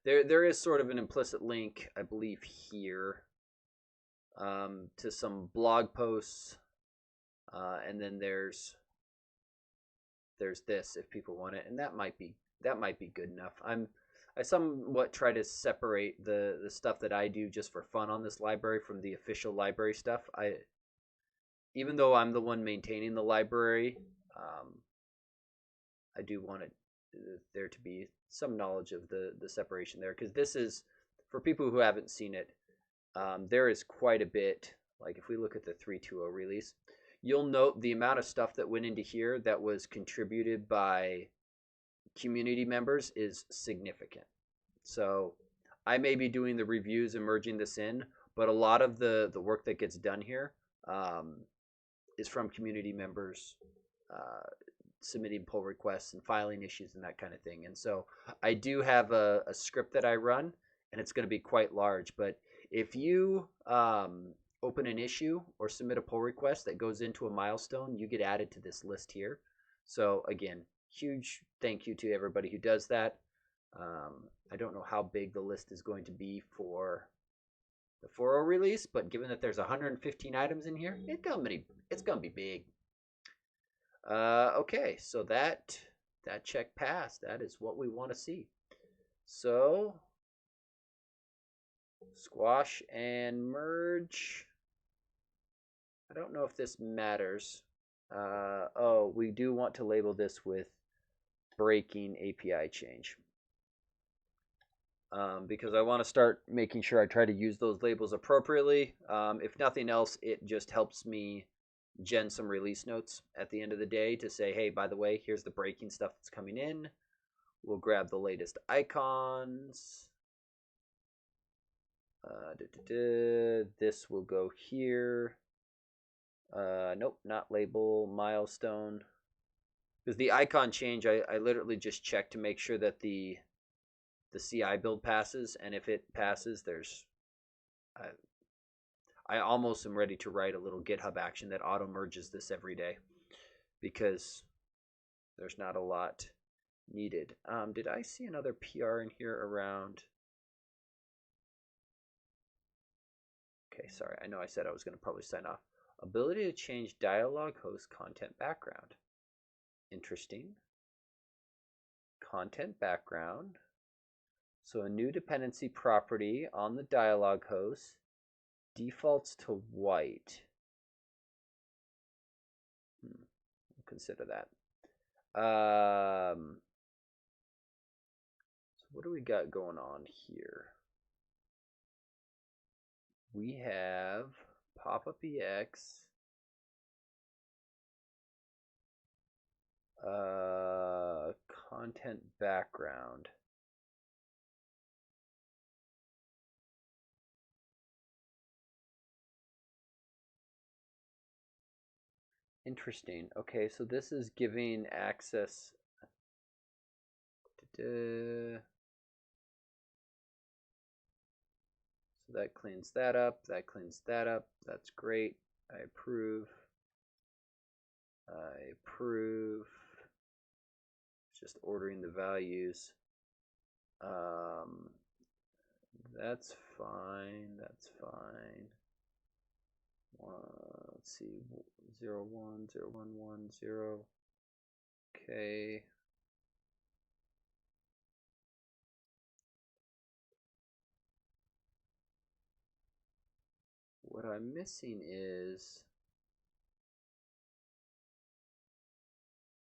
There is sort of an implicit link, I believe, here to some blog posts, and then there's this if people want it, and that might be good enough. I somewhat try to separate the stuff that I do just for fun on this library from the official library stuff. Even though I'm the one maintaining the library, I do want there to be some knowledge of the separation there, because this is, for people who haven't seen it, there is quite a bit. Like if we look at the 3.2.0 release, you'll note the amount of stuff that went into here that was contributed by community members is significant. So I may be doing the reviews and merging this in, but a lot of the work that gets done here is from community members submitting pull requests and filing issues and that kind of thing. And so I do have a script that I run, and it's going to be quite large. But if you open an issue or submit a pull request that goes into a milestone, you get added to this list here. So again, huge thank you to everybody who does that. I don't know how big the list is going to be for the 4.0 release, but given that there's 115 items in here, it's gonna be big. Okay, so that check passed. That is what we want to see. So squash and merge. I don't know if this matters. Oh, we do want to label this with breaking API change. Because I want to start making sure I try to use those labels appropriately. If nothing else, it just helps me gen some release notes at the end of the day to say, hey, by the way, here's the breaking stuff that's coming in. We'll grab the latest icons. This will go here. Nope, not label, milestone. Because the icon change, I literally just check to make sure that the CI build passes, and if it passes, there's I almost am ready to write a little GitHub action that auto merges this every day, because there's not a lot needed. Did I see another PR in here around? Okay, sorry, I know I said I was going to probably sign off. Ability to change dialog host content background. Interesting. Content background. So a new dependency property on the dialog host defaults to white. We'll consider that. So what do we got going on here? We have pop-up EX. Content background. Interesting. Okay, so this is giving access. So that cleans that up. That cleans that up. That's great. I approve. I approve. Just ordering the values. That's fine. That's fine. Let's see, 0, 1, 0, 1, 1, 0. Okay. What I'm missing is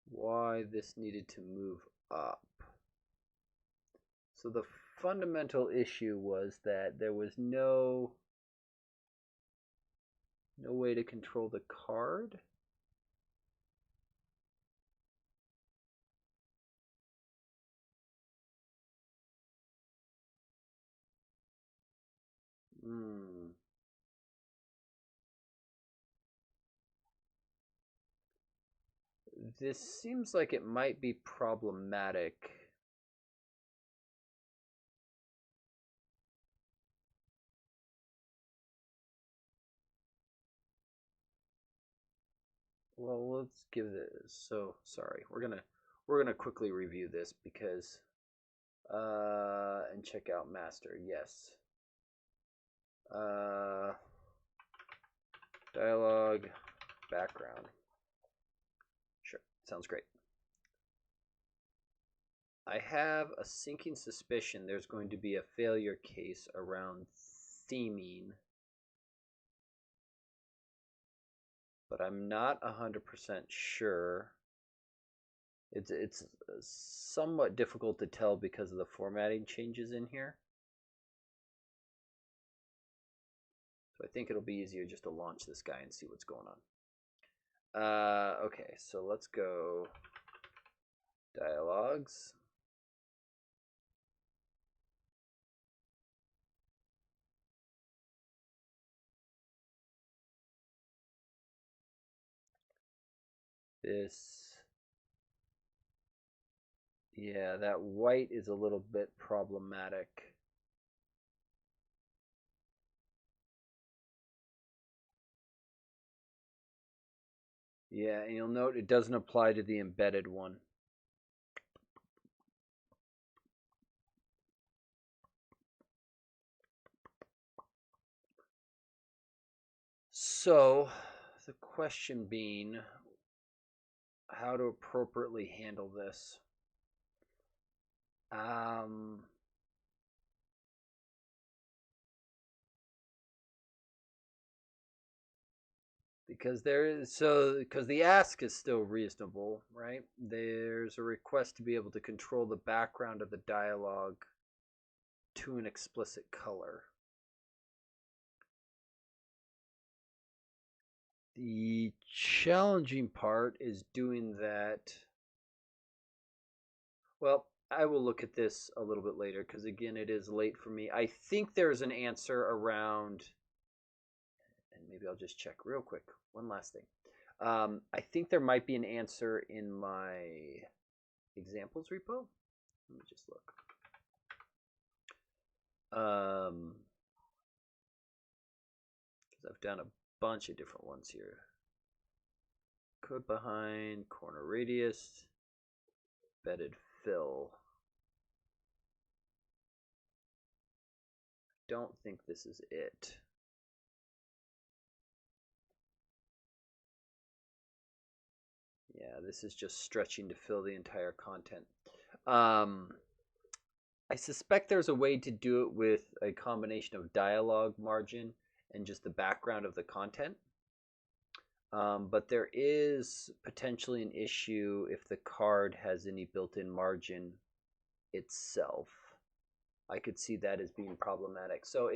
why this needed to move up. So the fundamental issue was that there was no way to control the card. This seems like it might be problematic. Well, let's give this. So sorry, we're gonna quickly review this because and check out master. Yes. Dialogue background. Sure, sounds great. I have a sinking suspicion there's going to be a failure case around theming, but I'm not 100% sure. It's somewhat difficult to tell because of the formatting changes in here. So I think it'll be easier just to launch this guy and see what's going on. Okay, so let's go dialogues. This, yeah, that white is a little bit problematic. Yeah, and you'll note it doesn't apply to the embedded one. So, the question being, how to appropriately handle this. Because because the ask is still reasonable, right? There's a request to be able to control the background of the dialogue to an explicit color. The challenging part is doing that. Well, I will look at this a little bit later because, again, it is late for me. I think there's an answer around, and maybe I'll just check real quick. One last thing. I think there might be an answer in my examples repo. Let me just look. Because I've done a bunch of different ones here. Code behind, corner radius, embedded fill. Don't think this is it. Yeah, this is just stretching to fill the entire content. I suspect there's a way to do it with a combination of dialogue margin and just the background of the content. But there is potentially an issue if the card has any built-in margin itself. I could see that as being problematic. So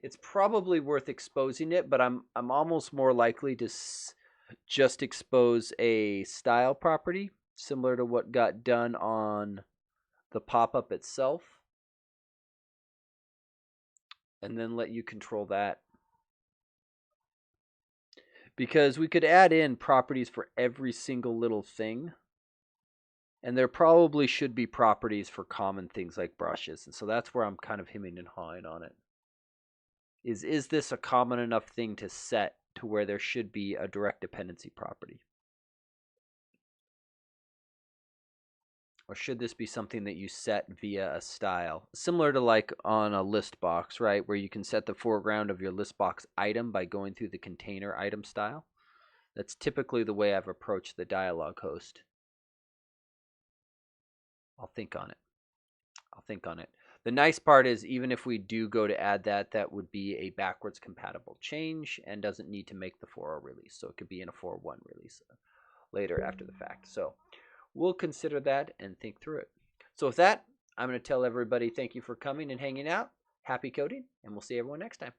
it's probably worth exposing it, but I'm almost more likely to just expose a style property similar to what got done on the pop-up itself, and then let you control that. Because we could add in properties for every single little thing, and there probably should be properties for common things like brushes, and so that's where I'm kind of hemming and hawing on it. Is this a common enough thing to set to where there should be a direct dependency property? Or should this be something that you set via a style? Similar to like on a list box, right? Where you can set the foreground of your list box item by going through the container item style. That's typically the way I've approached the dialog host. I'll think on it. I'll think on it. The nice part is even if we do go to add that, that would be a backwards compatible change and doesn't need to make the 4.0 release. So it could be in a 4.1 release later after the fact. So we'll consider that and think through it. So with that, I'm going to tell everybody thank you for coming and hanging out. Happy coding, and we'll see everyone next time.